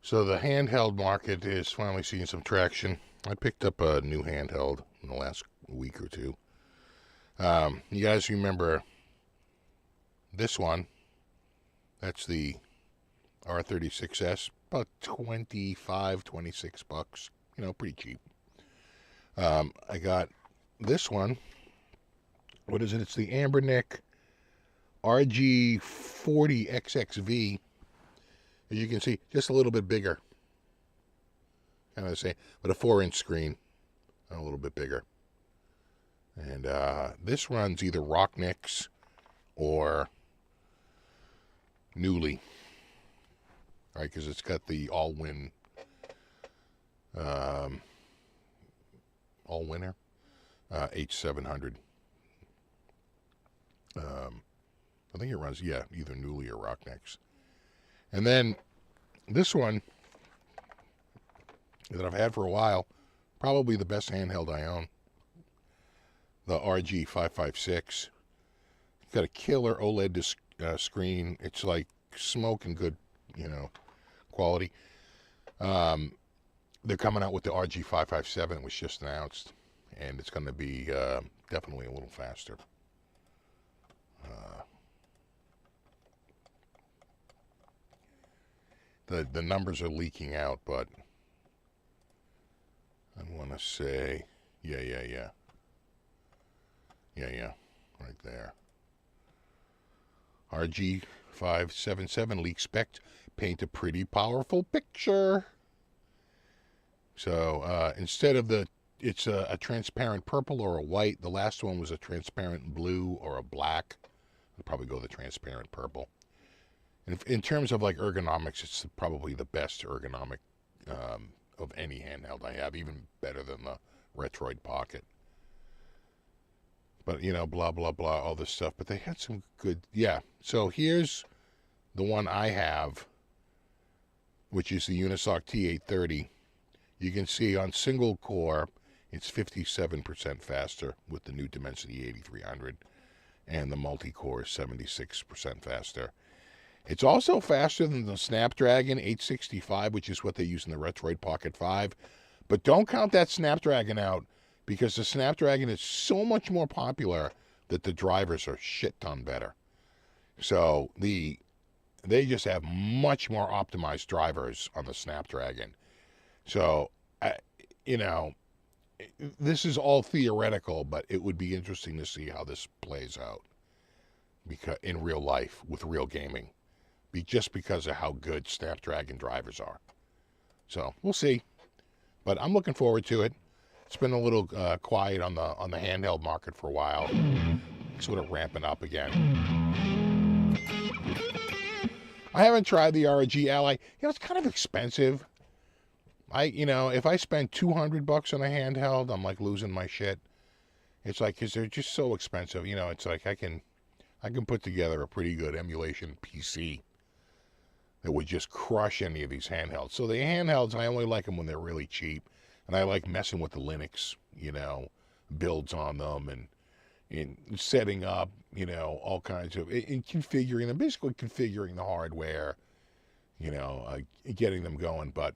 So the handheld market is finally seeing some traction. I picked up a new handheld in the last week or two. You guys remember this one? That's the R36S, about 25, 26 bucks. You know, pretty cheap. I got this one. What is it? It's the Ambernick RG40XXV. As you can see, just a little bit bigger. Kind of the same, but a 4-inch screen. A little bit bigger. And this runs either Rocknicks or Newly. All right, because it's got the all-winner. H700. I think it runs, yeah, either Newly or Rocknicks. And then this one that I've had for a while, probably the best handheld I own, the RG556. It's got a killer OLED screen. It's like smoking good, you know, quality. They're coming out with the RG557. It was just announced, and it's going to be definitely a little faster. The numbers are leaking out, but I want to say, yeah, right there. RG577 leak spec, paint a pretty powerful picture. So instead of it's a transparent purple or a white. The last one was a transparent blue or a black. I'll probably go the transparent purple. And in terms of like ergonomics, it's probably the best ergonomic of any handheld I have, even better than the Retroid Pocket. But, you know, blah, blah, blah, all this stuff. But they had some good, yeah. So here's the one I have, which is the Unisoc T830. You can see on single core, it's 57% faster with the new Dimensity 8300. And the multi-core is 76% faster. It's also faster than the Snapdragon 865, which is what they use in the Retroid Pocket 5. But don't count that Snapdragon out, because the Snapdragon is so much more popular that the drivers are shit ton better. So they just have much more optimized drivers on the Snapdragon. So, you know, this is all theoretical, but it would be interesting to see how this plays out because in real life with real gaming. Just because of how good Snapdragon drivers are. So we'll see, but I'm looking forward to it. It's been a little quiet on the handheld market for a while, sort of ramping up again. I haven't tried the ROG Ally. You know, it's kind of expensive. If I spend $200 on a handheld, I'm like losing my shit. It's like, because they're just so expensive. You know, it's like I can put together a pretty good emulation PC. that would just crush any of these handhelds. So the handhelds, I only like them when they're really cheap, and I like messing with the Linux, you know, builds on them, and in setting up, you know, all kinds of, in configuring them, basically configuring the hardware, you know, getting them going. But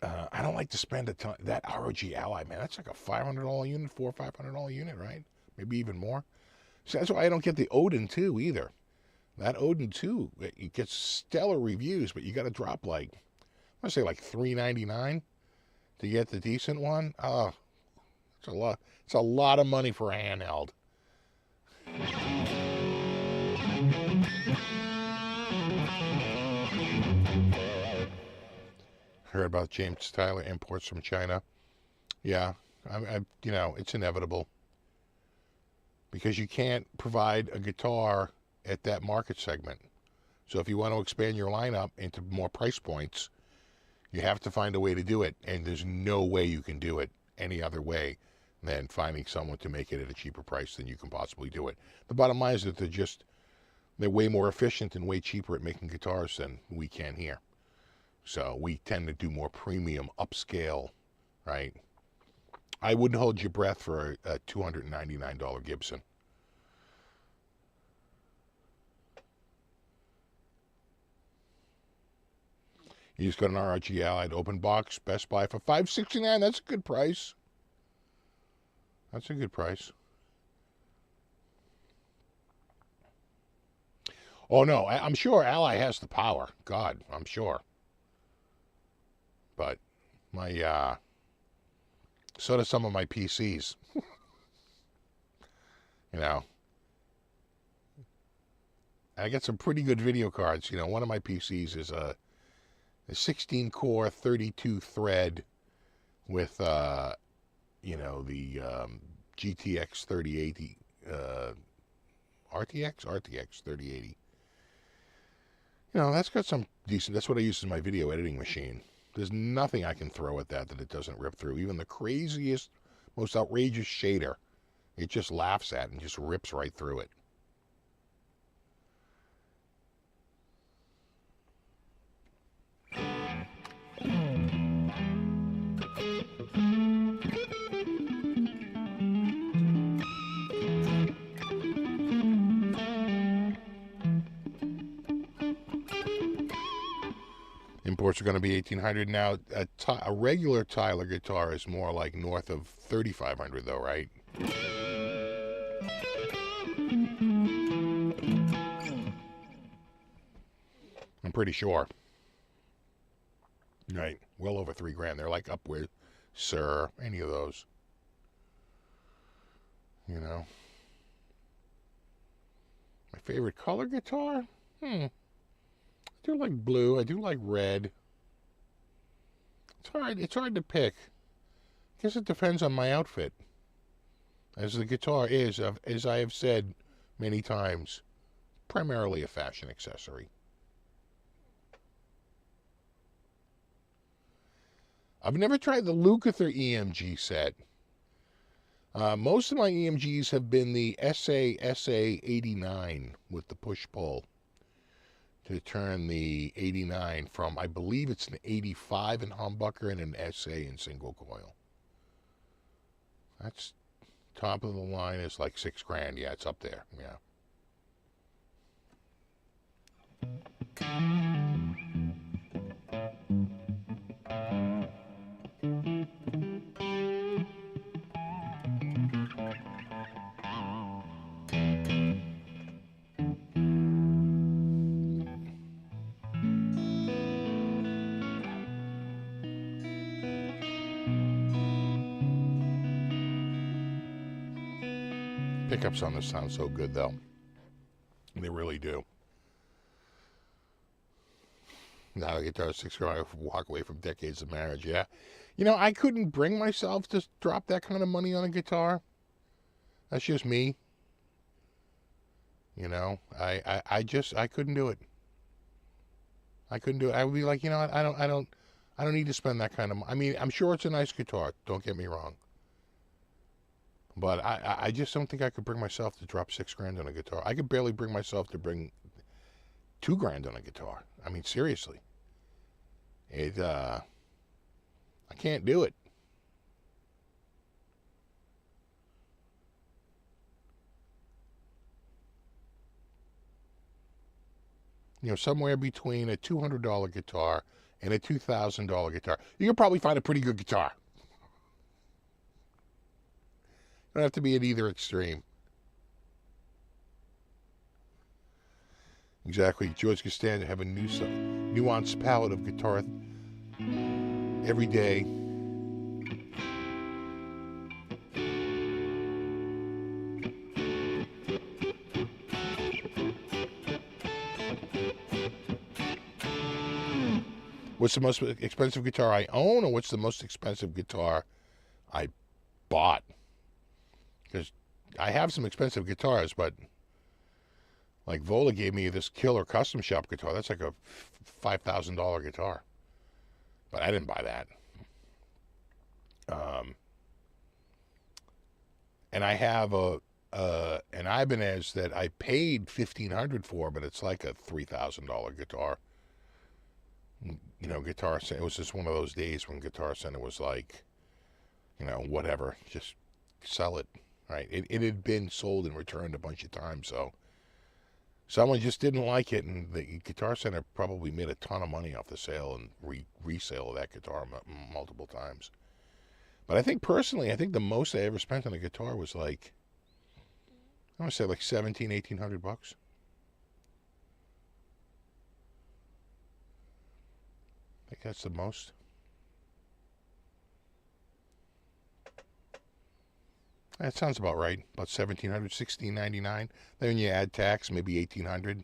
I don't like to spend a ton. That ROG Ally, man, that's like a $500 unit, $400 or $500 unit, right? Maybe even more. So that's why I don't get the Odin 2 either. That Odin 2, it gets stellar reviews, but you got to drop like, I want to say like $399 to get the decent one. Oh, it's a lot. It's a lot of money for a handheld. Heard about James Tyler imports from China. Yeah, you know, it's inevitable, because you can't provide a guitar at that market segment. So if you want to expand your lineup into more price points, you have to find a way to do it, and there's no way you can do it any other way than finding someone to make it at a cheaper price than you can possibly do it. The bottom line is that they're way more efficient and way cheaper at making guitars than we can here. So we tend to do more premium, upscale, right? I wouldn't hold your breath for a $299 Gibson. You just got an ROG Ally open box, Best Buy for $569. That's a good price. That's a good price. Oh no, I'm sure Ally has the power. God, I'm sure. But my so do some of my PCs. You know, I got some pretty good video cards. You know, one of my PCs is a 16-core, 32-thread with, you know, the GTX 3080, RTX 3080. You know, that's got some decent, that's what I use as my video editing machine. There's nothing I can throw at that it doesn't rip through. Even the craziest, most outrageous shader, it just laughs at and just rips right through it. Imports are going to be $1,800 now. A regular Tyler guitar is more like north of $3,500, though, right? I'm pretty sure. Right, well over $3,000. They're like up with Sir, any of those. You know, my favorite color guitar. I do like blue. I do like red. It's hard. It's hard to pick. I guess it depends on my outfit. As the guitar is, as I have said many times, primarily a fashion accessory. I've never tried the Lukather EMG set. Most of my EMGs have been the SA 89 with the push-pull to turn the 89 from, I believe it's an 85 in humbucker and an SA in single coil. That's top of the line, is like $6,000. Yeah, it's up there. Yeah. Pickups on this sound so good, though. They really do. Now the guitar is $6,000. I walk away from decades of marriage. Yeah, you know, I couldn't bring myself to drop that kind of money on a guitar. That's just me. You know, I couldn't do it. I couldn't do it. I would be like, you know, I don't need to spend that kind of money. I mean, I'm sure it's a nice guitar. Don't get me wrong. But I just don't think I could bring myself to drop $6,000 on a guitar. I could barely bring myself to bring $2,000 on a guitar. I mean, seriously. I can't do it. You know, somewhere between a $200 guitar and a $2,000 guitar. You can probably find a pretty good guitar. You don't have to be at either extreme. Exactly. George Costanza have a nuanced palette of guitar every day. What's the most expensive guitar I own, or what's the most expensive guitar I bought? Because I have some expensive guitars, but like Vola gave me this killer custom shop guitar. That's like a $5,000 guitar. But I didn't buy that. And I have an Ibanez that I paid $1,500 for, but it's like a $3,000 guitar. You know, Guitar Center, it was just one of those days when Guitar Center was like, you know, whatever, just sell it, right? It had been sold and returned a bunch of times, so someone just didn't like it, and the Guitar Center probably made a ton of money off the sale and resale of that guitar multiple times. But I think personally, I think the most I ever spent on a guitar was like, I want to say like $1,700-1,800. I think that's the most. That sounds about right. About $1,700, $1,699. Then when you add tax, maybe $1,800.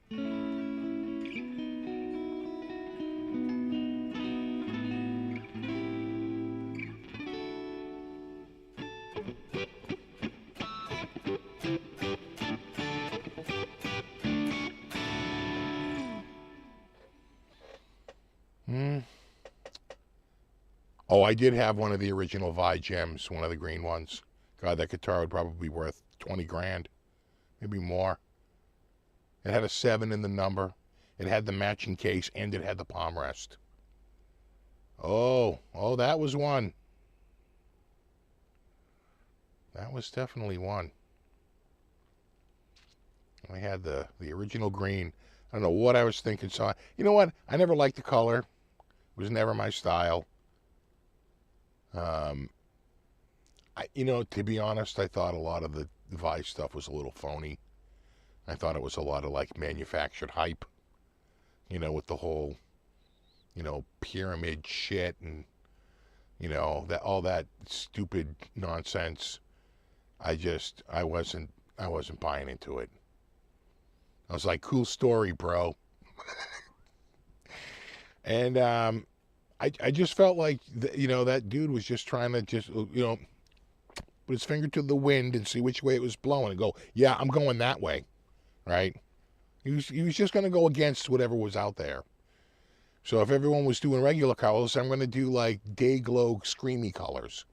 Oh, I did have one of the original Vi Gems, one of the green ones. God, that guitar would probably be worth 20 grand, maybe more. It had a 7 in the number. It had the matching case, and it had the palm rest. Oh, that was one. That was definitely one. I had the original green. I don't know what I was thinking. So, you know what? I never liked the color. It was never my style. You know, to be honest, I thought a lot of the Vi stuff was a little phony. I thought it was a lot of like manufactured hype, you know, with the whole, you know, pyramid shit and, you know, that all that stupid nonsense. I wasn't buying into it. I was like, cool story, bro. And I just felt like, you know, that dude was just trying to just, you know, put his finger to the wind and see which way it was blowing and go, yeah, I'm going that way, right? He was just going to go against whatever was out there. So if everyone was doing regular colors, I'm going to do like day glow screamy colors,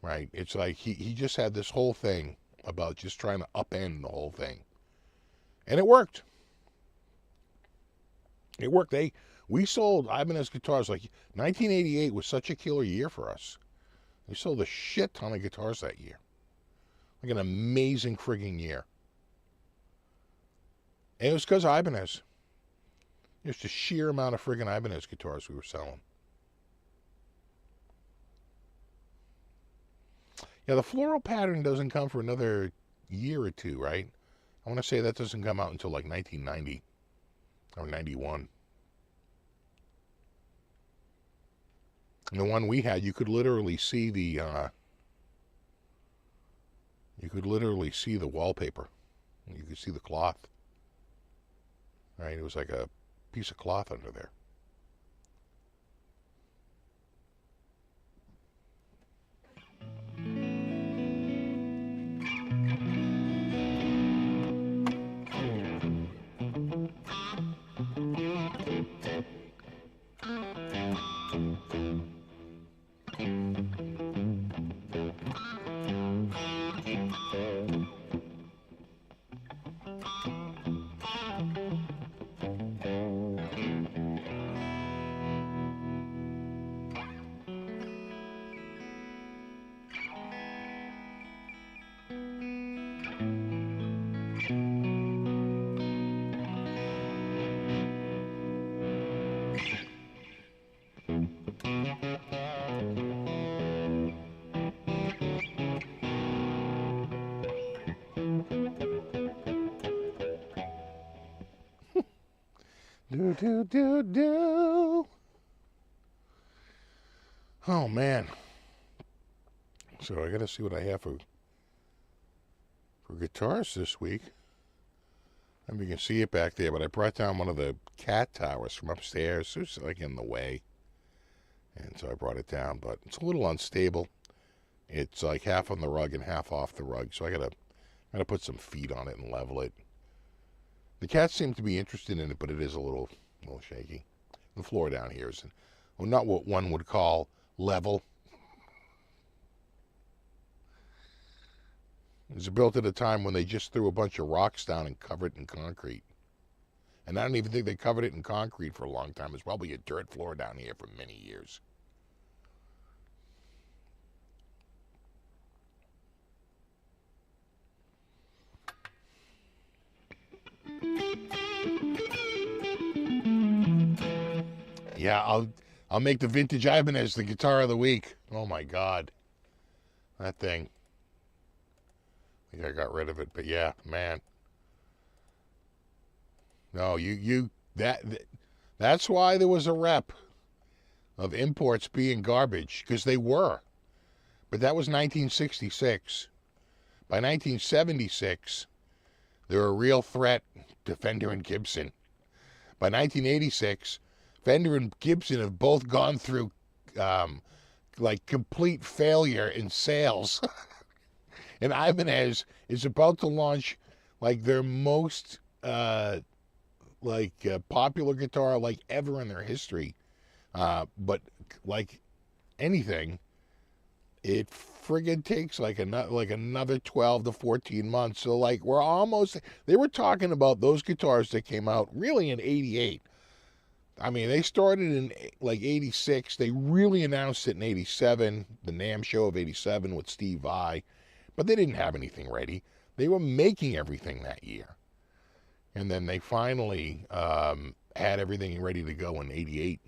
right? It's like he just had this whole thing about just trying to upend the whole thing. And it worked. It worked. We sold Ibanez guitars. Like 1988 was such a killer year for us. We sold a shit ton of guitars that year. Like an amazing frigging year. And it was because of Ibanez. Just the sheer amount of friggin' Ibanez guitars we were selling. Yeah, the floral pattern doesn't come for another year or two, right? I want to say that doesn't come out until like 1990 or 91. And the one we had, you could literally see the wallpaper. You could see the cloth. Right? It was like a piece of cloth under there. Do, do, do, do. Oh, man. So I got to see what I have for guitars this week. I mean, you can see it back there, but I brought down one of the cat towers from upstairs. It was like in the way. And so I brought it down, but it's a little unstable. It's like half on the rug and half off the rug. So I gotta put some feet on it and level it. The cats seem to be interested in it, but it is a little shaky. The floor down here is not what one would call level. It was built at a time when they just threw a bunch of rocks down and covered it in concrete. And I don't even think they covered it in concrete for a long time. It's probably a dirt floor down here for many years. Yeah, I'll make the vintage Ibanez the guitar of the week. Oh my God, that thing. I think I got rid of it, but yeah, man. No, that's why there was a rep of imports being garbage, because they were. But that was 1966. By 1976, they were a real threat to Fender and Gibson. By 1986, Fender and Gibson have both gone through like complete failure in sales. And Ibanez is about to launch like their most popular guitar like ever in their history. But like anything, it friggin' takes like another 12 to 14 months. So like they were talking about those guitars that came out really in 88. I mean, they started in like 86. They really announced it in 87, the NAMM show of 87 with Steve Vai. But they didn't have anything ready. They were making everything that year. And then they finally had everything ready to go in 88.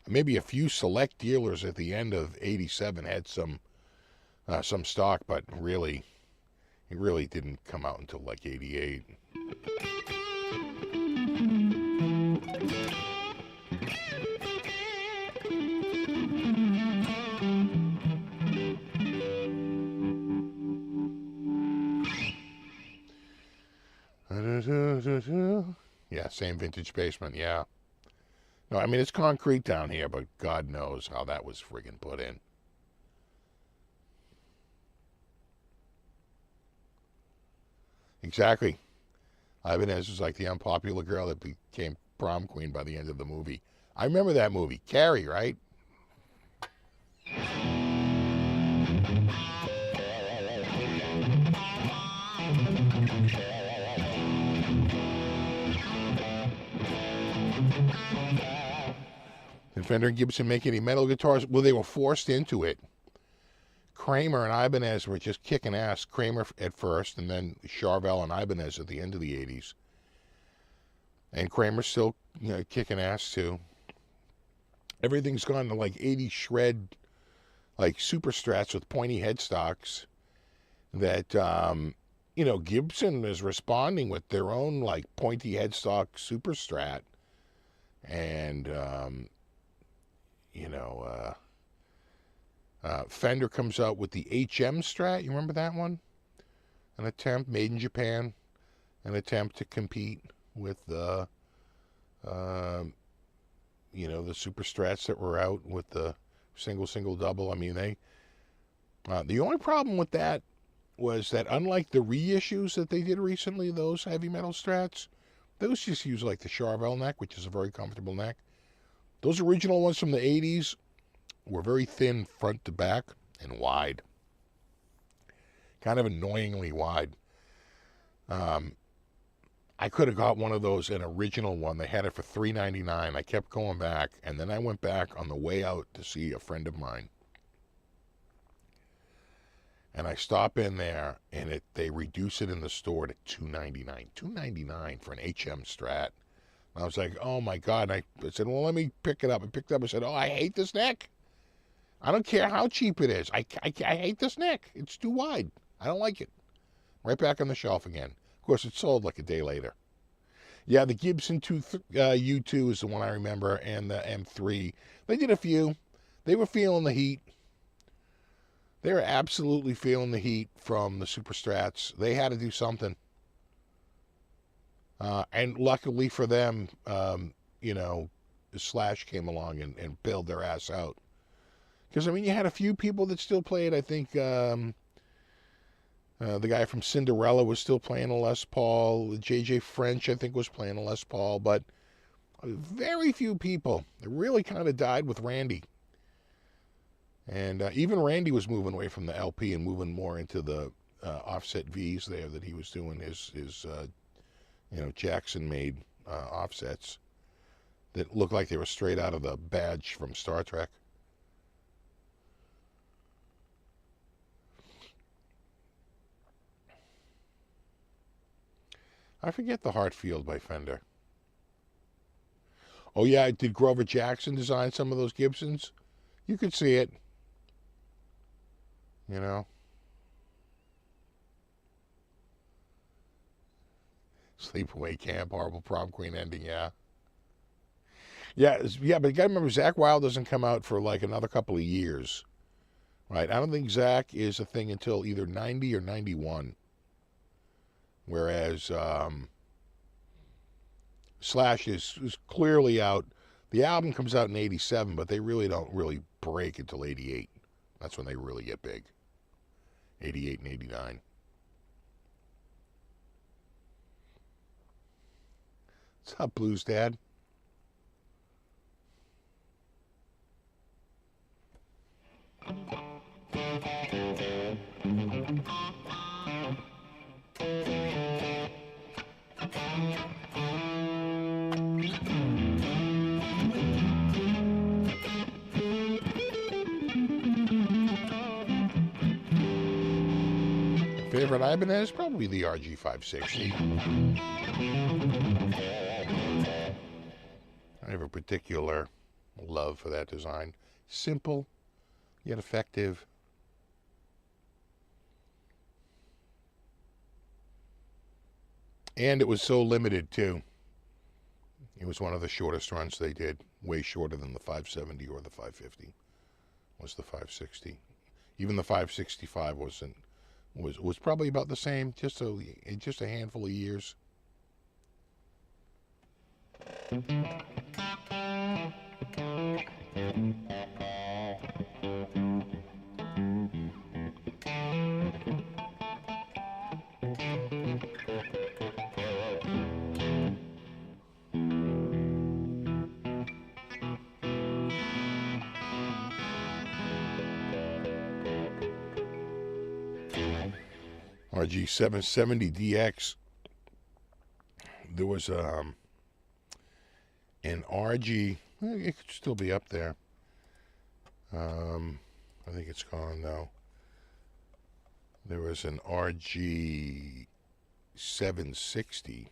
Maybe a few select dealers at the end of 87 had some stock, but really, it really didn't come out until like 88. Yeah, same vintage basement, yeah. No, I mean, it's concrete down here, but God knows how that was friggin' put in. Exactly. Ibanez was like the unpopular girl that became prom queen by the end of the movie. I remember that movie. Carrie, right? Did Fender and Gibson make any metal guitars? Well, they were forced into it. Kramer and Ibanez were just kicking ass. Kramer at first, and then Charvel and Ibanez at the end of the 80s. And Kramer's still, kicking ass too. Everything's gone to like 80 shred, like super strats with pointy headstocks that, Gibson is responding with their own like pointy headstock super strat. And, Fender comes out with the HM Strat. You remember that one? An attempt, made in Japan, an attempt to compete with the Super Strats that were out with the single, double. I mean, the only problem with that was that unlike the reissues that they did recently, those heavy metal Strats, those just use like the Charvel neck, which is a very comfortable neck. Those original ones from the 80s were very thin front to back and wide. Kind of annoyingly wide. I could have got one of those, an original one. They had it for $3.99. I kept going back, and then I went back on the way out to see a friend of mine. And I stop in there, and they reduce it in the store to $2.99. $2.99 for an HM Strat. And I was like, oh my God. And I said, well, let me pick it up. I picked it up and said, oh, I hate this neck. I don't care how cheap it is. I hate this neck. It's too wide. I don't like it. Right back on the shelf again. Of course, it sold like a day later. Yeah, the Gibson U2 is the one I remember, and the M3. They did a few. They were feeling the heat. They were absolutely feeling the heat from the Super Strats. They had to do something. And luckily for them, you know, Slash came along and bailed their ass out. Because, I mean, you had a few people that still played. I think the guy from Cinderella was still playing a Les Paul. J.J. French, I think, was playing a Les Paul. But very few people. It really kind of died with Randy. And even Randy was moving away from the LP and moving more into the offset Vs there that he was doing his you know, Jackson-made offsets that looked like they were straight out of the badge from Star Trek. I forget the Hartfield by Fender. Oh yeah, did Grover Jackson design some of those Gibsons? You could see it. You know? Sleepaway Camp, Horrible Prom Queen ending, yeah. Yeah, but you gotta remember, Zakk Wylde doesn't come out for like another couple of years. Right? I don't think Zakk is a thing until either 90 or 91. Whereas Slash is clearly out. The album comes out in 87, but they really don't really break until 88. That's when they really get big. 88 and 89. What's up, Blues Dad? Favorite Ibanez? Probably the RG560. I have a particular love for that design. Simple, yet effective. And it was so limited, too. It was one of the shortest runs they did. Way shorter than the 570 or the 550 was the 560. Even the 565 was probably about the same, just a handful of years. RG770DX. There was an RG. It could still be up there. I think it's gone now. There was an RG760.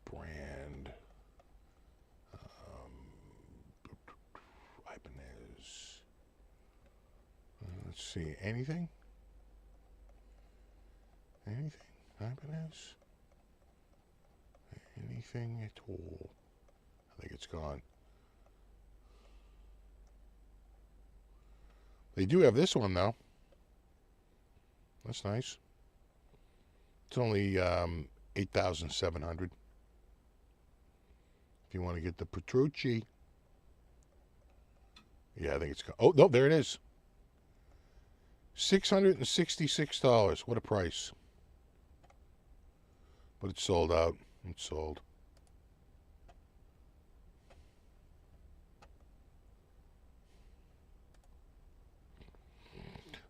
Brand. Ibanez. Let's see. Anything? Anything? Ibanez? Anything at all? I think it's gone. They do have this one, though. That's nice. It's only 8,700. If you want to get the Petrucci. Yeah, I think it's gone. Oh, no, there it is. $666. What a price. But it's sold out. It's sold.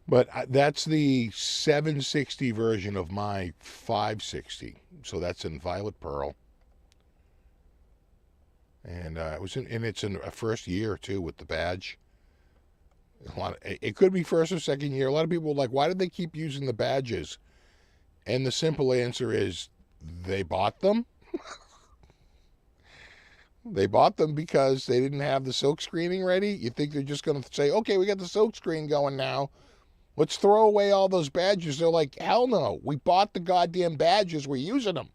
But that's the 760 version of my 560. So that's in violet pearl. And it's in a first year too with the badge. It could be first or second year. A lot of people are like, why did they keep using the badges? And the simple answer is they bought them. They bought them because they didn't have the silk screening ready. You think they're just going to say, okay, we got the silk screen going now. Let's throw away all those badges. They're like, hell no. We bought the goddamn badges. We're using them.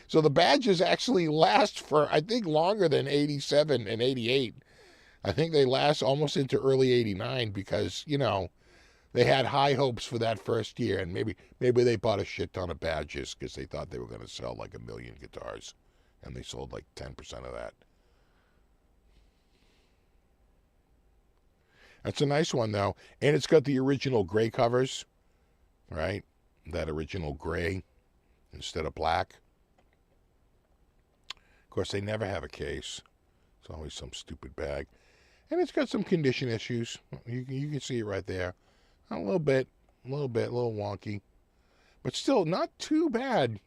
So the badges actually last for, I think, longer than 87 and 88. I think they last almost into early 89 because, you know, they had high hopes for that first year, and maybe they bought a shit ton of badges because they thought they were going to sell like 1 million guitars, and they sold like 10% of that. That's a nice one, though. And it's got the original gray covers, right? That original gray instead of black. Of course, they never have a case. It's always some stupid bag. And it's got some condition issues. You can see it right there. A little bit, a little wonky. But still, not too bad.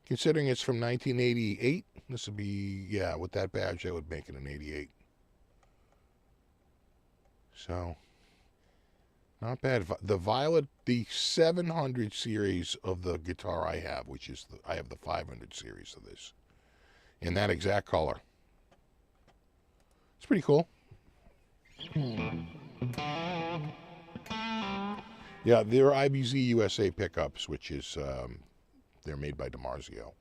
Considering it's from 1988. This would be, yeah, with that badge, that would make it an 88. So, not bad. The Violet, the 700 series of the guitar I have, which is, I have the 500 series of this. In that exact color. It's pretty cool. Yeah, they're IBZ USA pickups, which is, they're made by DiMarzio.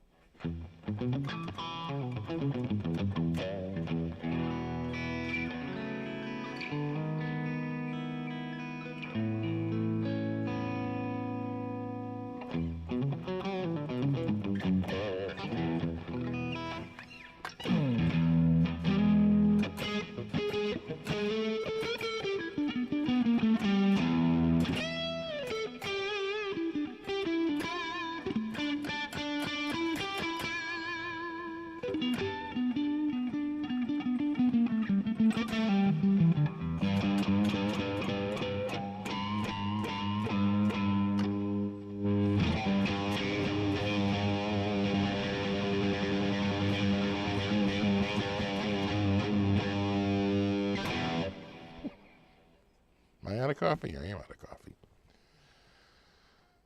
Am I out of coffee? I am out of coffee.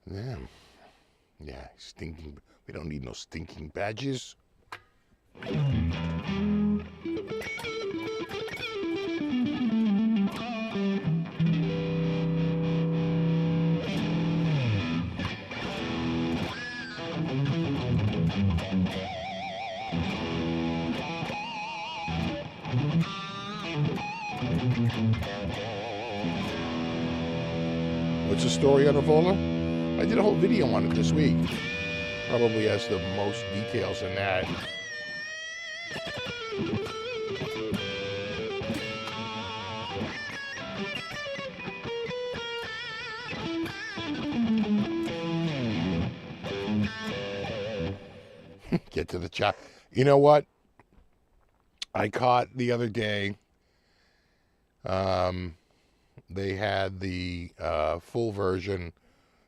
Damn. Yeah, stinking. We don't need no stinking badges. What's the story on a Vola? I did a whole video on it this week. Probably has the most details in that. Get to the chop. You know what? I caught the other day. They had the full version,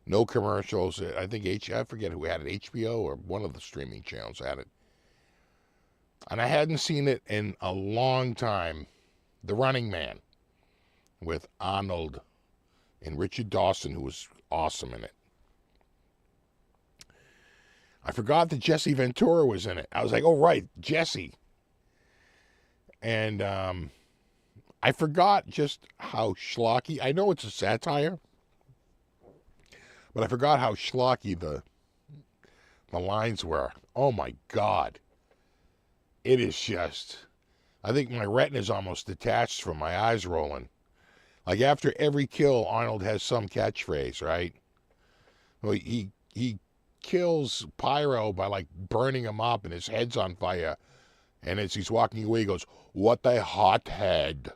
no commercials. I think I forget who had it, HBO or one of the streaming channels had it. And I hadn't seen it in a long time. The Running Man with Arnold and Richard Dawson, who was awesome in it. I forgot that Jesse Ventura was in it. I was like, oh, right, Jesse. And I forgot just how schlocky, I know it's a satire, but I forgot how schlocky the lines were. Oh my God. It is just, I think my retina's almost detached from my eyes rolling. Like after every kill, Arnold has some catchphrase, right? Well, he kills Pyro by like burning him up and his head's on fire. And as he's walking away, he goes, "What a hot head."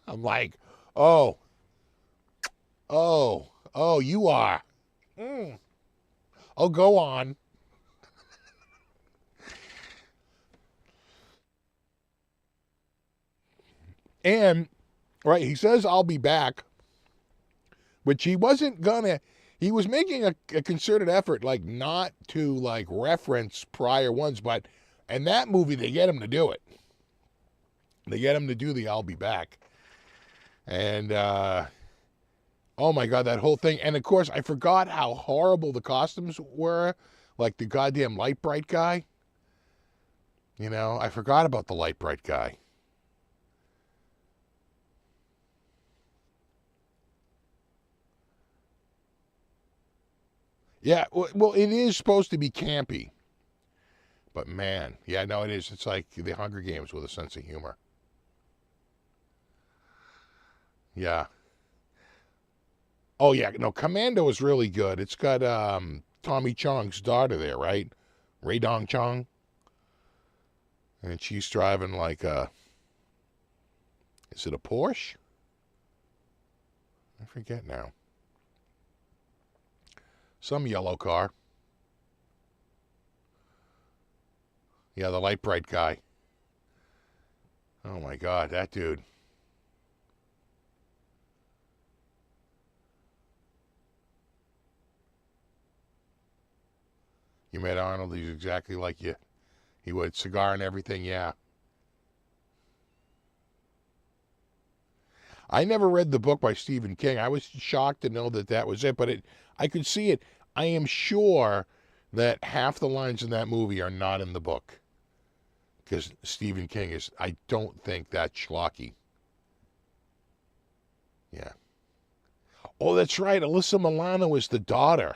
I'm like, oh, you are. Oh, go on. And, right, he says, "I'll be back," which he wasn't gonna, he was making a concerted effort, like, not to, like, reference prior ones, but in that movie, they get him to do it. They get him to do the "I'll be back." And, oh my God, that whole thing. And of course, I forgot how horrible the costumes were. Like the goddamn Light Bright guy. You know, I forgot about the Light Bright guy. Yeah, well, it is supposed to be campy. But man, yeah, no, it is. It's like the Hunger Games with a sense of humor. Yeah. Oh, yeah, no, Commando is really good. It's got Tommy Chong's daughter there, right? Ray Dong Chong. And she's driving like a... Is it a Porsche? I forget now. Some yellow car. Yeah, the light bright guy. Oh my God, that dude. You met Arnold, he's exactly like you. He would. Cigar and everything, yeah. I never read the book by Stephen King. I was shocked to know that that was it, but I could see it. I am sure that half the lines in that movie are not in the book. Because Stephen King is, I don't think that schlocky. Yeah. Oh, that's right. Alyssa Milano is the daughter.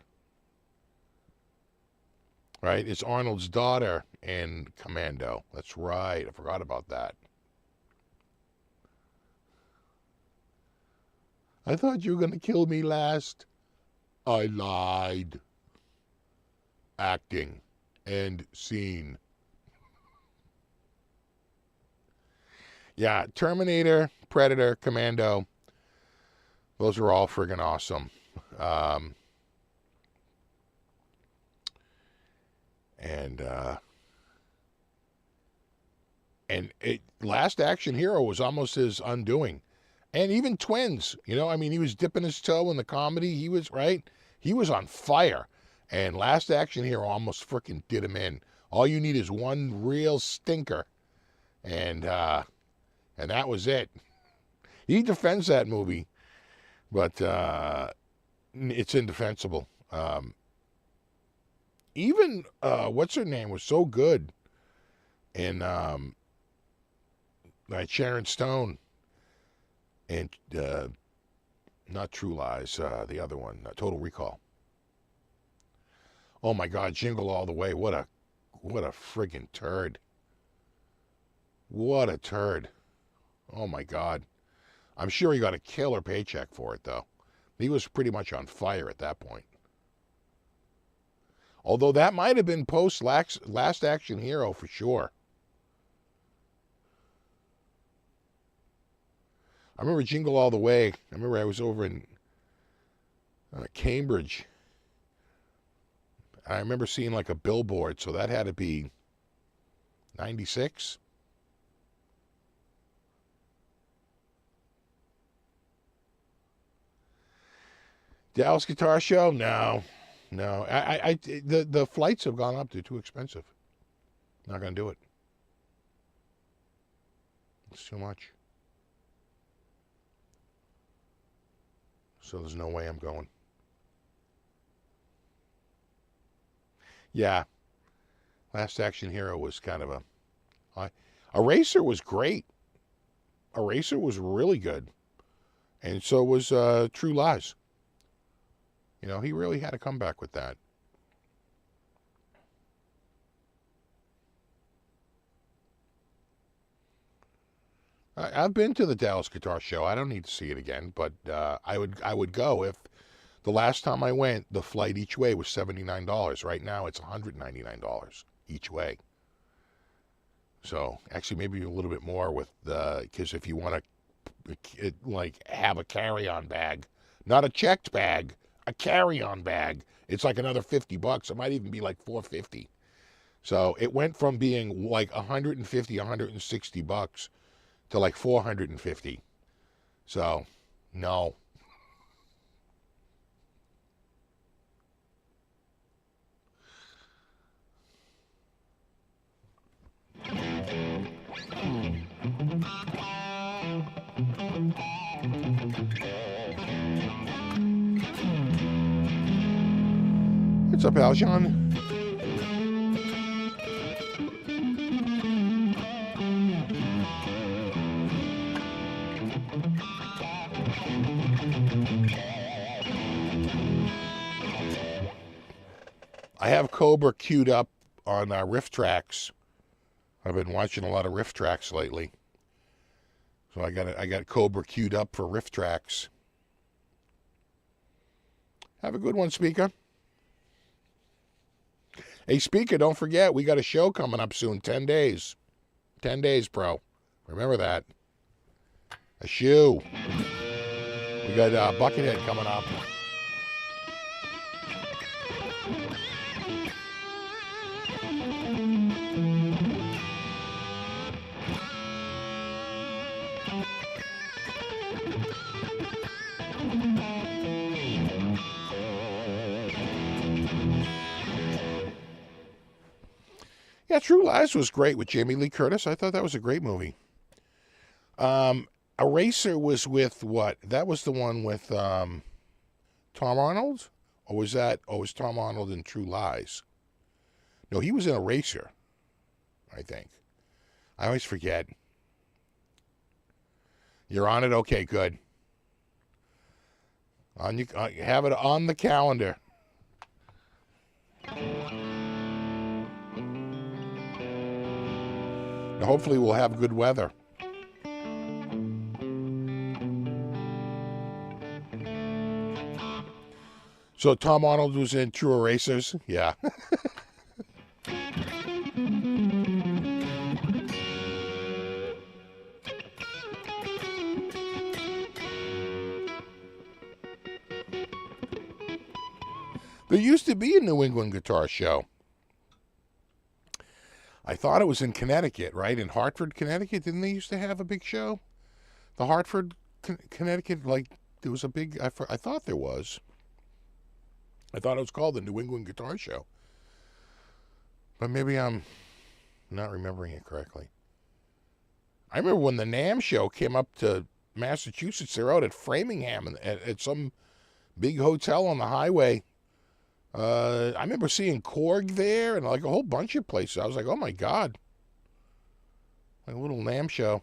Right? It's Arnold's daughter in Commando. That's right. I forgot about that. I thought you were going to kill me last. I lied. Acting. End scene. Yeah, Terminator, Predator, Commando. Those are all friggin' awesome. Last Action Hero was almost his undoing. And even Twins, you know, I mean, he was dipping his toe in the comedy. He was, right? He was on fire. And Last Action Hero almost frickin' did him in. All you need is one real stinker. And that was it. He defends that movie, but it's indefensible. Even, what's her name, was so good in like Sharon Stone and not True Lies, the other one, Total Recall. Oh my God, Jingle All the Way. What a friggin' turd. What a turd. Oh my God. I'm sure he got a killer paycheck for it, though. He was pretty much on fire at that point. Although that might have been post Last Action Hero for sure. I remember Jingle All the Way. I remember I was over in Cambridge. I remember seeing like a billboard, so that had to be 96. Dallas Guitar Show? No. The flights have gone up. They're too expensive. Not going to do it. It's too much. So there's no way I'm going. Yeah. Last Action Hero was kind of Eraser was great. Eraser was really good. And so was True Lies. You know, he really had a comeback with that. I've been to the Dallas Guitar Show. I don't need to see it again, but I would go if the last time I went, the flight each way was $79. Right now, it's $199 each way. So actually, maybe a little bit more with because if you want to like have a carry-on bag, not a checked bag, a carry-on bag, it's like another $50. It might even be like $450. So it went from being like $150, $160 to like $450. So no. What's up, Aljon? I have Cobra queued up on riff tracks. I've been watching a lot of riff tracks lately. So I got Cobra queued up for riff tracks. Have a good one, Speaker. Hey, Speaker, don't forget, we got a show coming up soon. 10 days. 10 days, bro. Remember that. A shoe. We got Buckethead coming up. Yeah, True Lies was great with Jamie Lee Curtis. I thought that was a great movie. Eraser was with what? That was the one with Tom Arnold? Or was Tom Arnold in True Lies? No, he was in Eraser, I think. I always forget. You're on it? Okay, good. Have it on the calendar. Now, hopefully we'll have good weather. So Tom Arnold was in True Erasers? Yeah. There used to be a New England guitar show. I thought it was in Connecticut, right? In Hartford, Connecticut. Didn't they used to have a big show? The Hartford, Connecticut, like, there was a big, I thought there was. I thought it was called the New England Guitar Show. But maybe I'm not remembering it correctly. I remember when the NAMM show came up to Massachusetts. They were out at Framingham at some big hotel on the highway. I remember seeing Korg there and like a whole bunch of places. I was like, oh my God. Like a little NAMM show.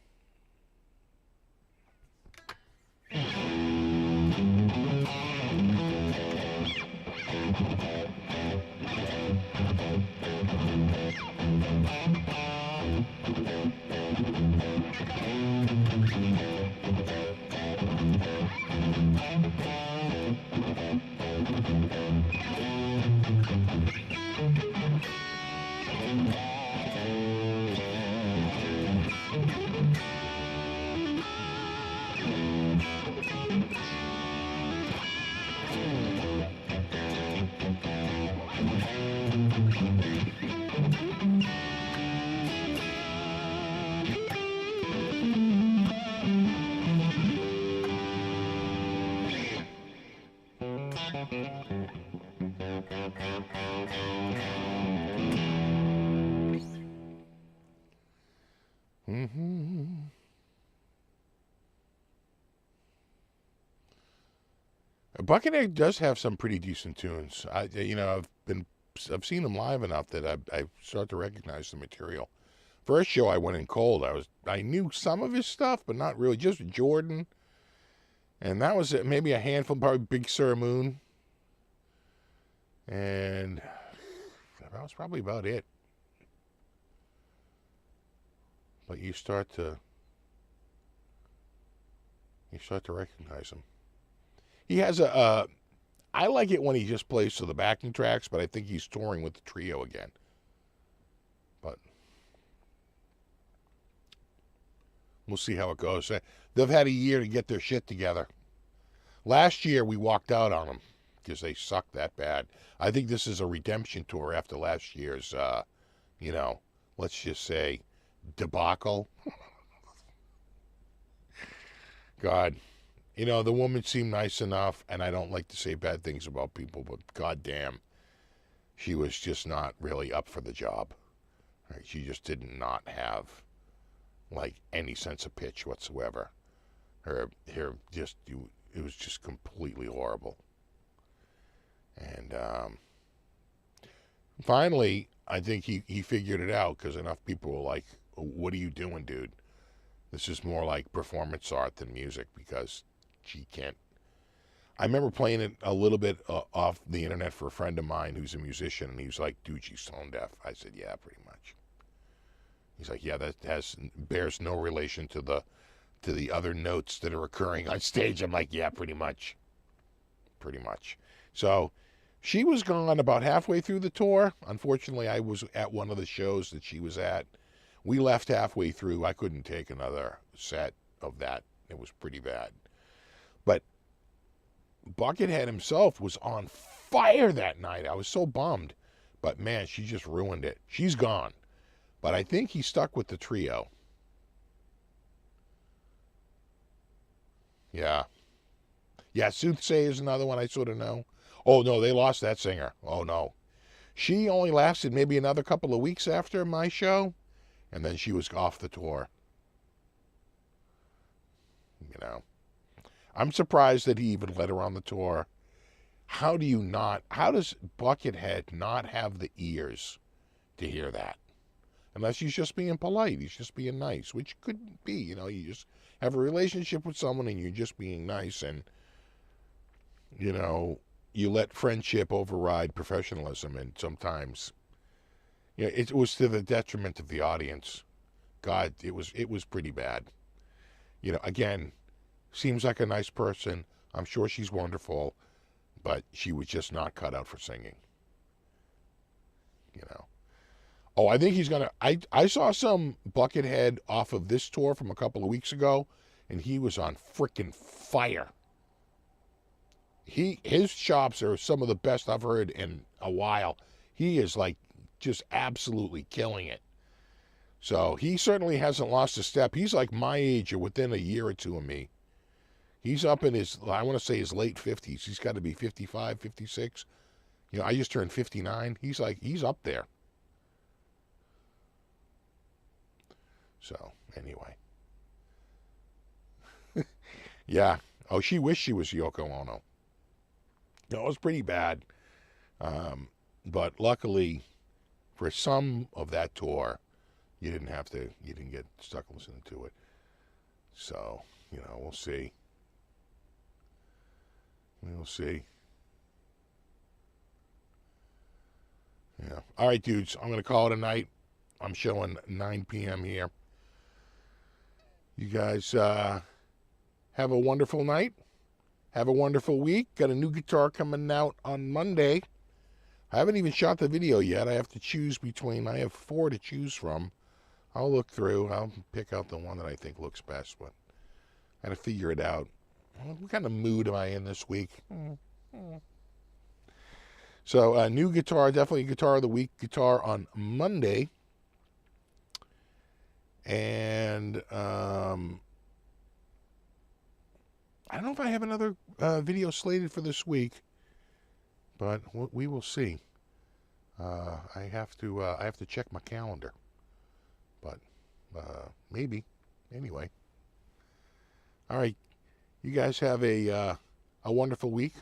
Buckethead does have some pretty decent tunes. I've seen him live enough that I start to recognize the material. First show I went in cold. I knew some of his stuff, but not really. Just Jordan, and that was maybe a handful. Probably Big Sur Moon, and that was probably about it. But you start to recognize him. He has I like it when he just plays to the backing tracks, but I think he's touring with the trio again. But we'll see how it goes. They've had a year to get their shit together. Last year we walked out on them because they sucked that bad. I think this is a redemption tour after last year's, let's just say, debacle. God. The woman seemed nice enough, and I don't like to say bad things about people, but goddamn, she was just not really up for the job. Right? She just did not have, like, any sense of pitch whatsoever. It was just completely horrible. And finally, I think he figured it out because enough people were like, "What are you doing, dude? This is more like performance art than music," because she can't. I remember playing it a little bit off the internet for a friend of mine who's a musician, and he was like, "Dude, she's tone deaf." I said, "Yeah, pretty much." He's like, "Yeah, that bears no relation to the other notes that are occurring on stage." I'm like, "Yeah, pretty much." So she was gone about halfway through the tour. Unfortunately, I was at one of the shows that she was at. We left halfway through. I couldn't take another set of that. It was pretty bad. But Buckethead himself was on fire that night. I was so bummed. But man, she just ruined it. She's gone. But I think he stuck with the trio. Yeah. Yeah, Soothsayer is another one I sort of know. Oh, no, they lost that singer. Oh, no. She only lasted maybe another couple of weeks after my show, and then she was off the tour. You know. I'm surprised that he even let her on the tour. How does Buckethead not have the ears to hear that? Unless he's just being polite, he's just being nice, which could be, you just have a relationship with someone and you're just being nice, and, you let friendship override professionalism, and sometimes, it was to the detriment of the audience. God, it was pretty bad. Again, seems like a nice person. I'm sure she's wonderful, but she was just not cut out for singing. Oh, I think he's gonna. I saw some Buckethead off of this tour from a couple of weeks ago, and he was on frickin' fire. His chops are some of the best I've heard in a while. He is like just absolutely killing it. So he certainly hasn't lost a step. He's like my age or within a year or two of me. He's up in his, I want to say his late 50s. He's got to be 55, 56. I just turned 59. He's up there. So, anyway. Yeah. Oh, she wished she was Yoko Ono. No, it was pretty bad. But luckily, for some of that tour, you didn't get stuck listening to it. So, we'll see. We'll see. Yeah. All right, dudes. I'm going to call it a night. I'm showing 9 p.m. here. You guys have a wonderful night. Have a wonderful week. Got a new guitar coming out on Monday. I haven't even shot the video yet. I have to choose between. I have 4 to choose from. I'll look through. I'll pick out the one that I think looks best, but I got to figure it out. What kind of mood am I in this week? So, new guitar, definitely Guitar of the Week guitar on Monday. And I don't know if I have another video slated for this week, but we will see. I have to check my calendar, but maybe. Anyway, all right. You guys have a wonderful week.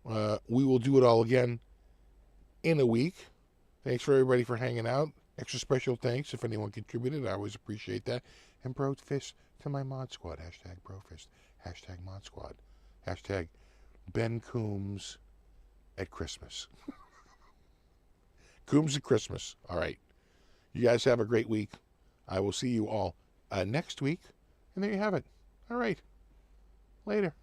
We will do it all again in a week. Thanks for everybody for hanging out. Extra special thanks if anyone contributed. I always appreciate that. And brofist to my mod squad. Hashtag brofist. Hashtag mod squad. Hashtag Ben Coombs at Christmas. Coombs at Christmas. All right. You guys have a great week. I will see you all next week. And there you have it. All right. Later.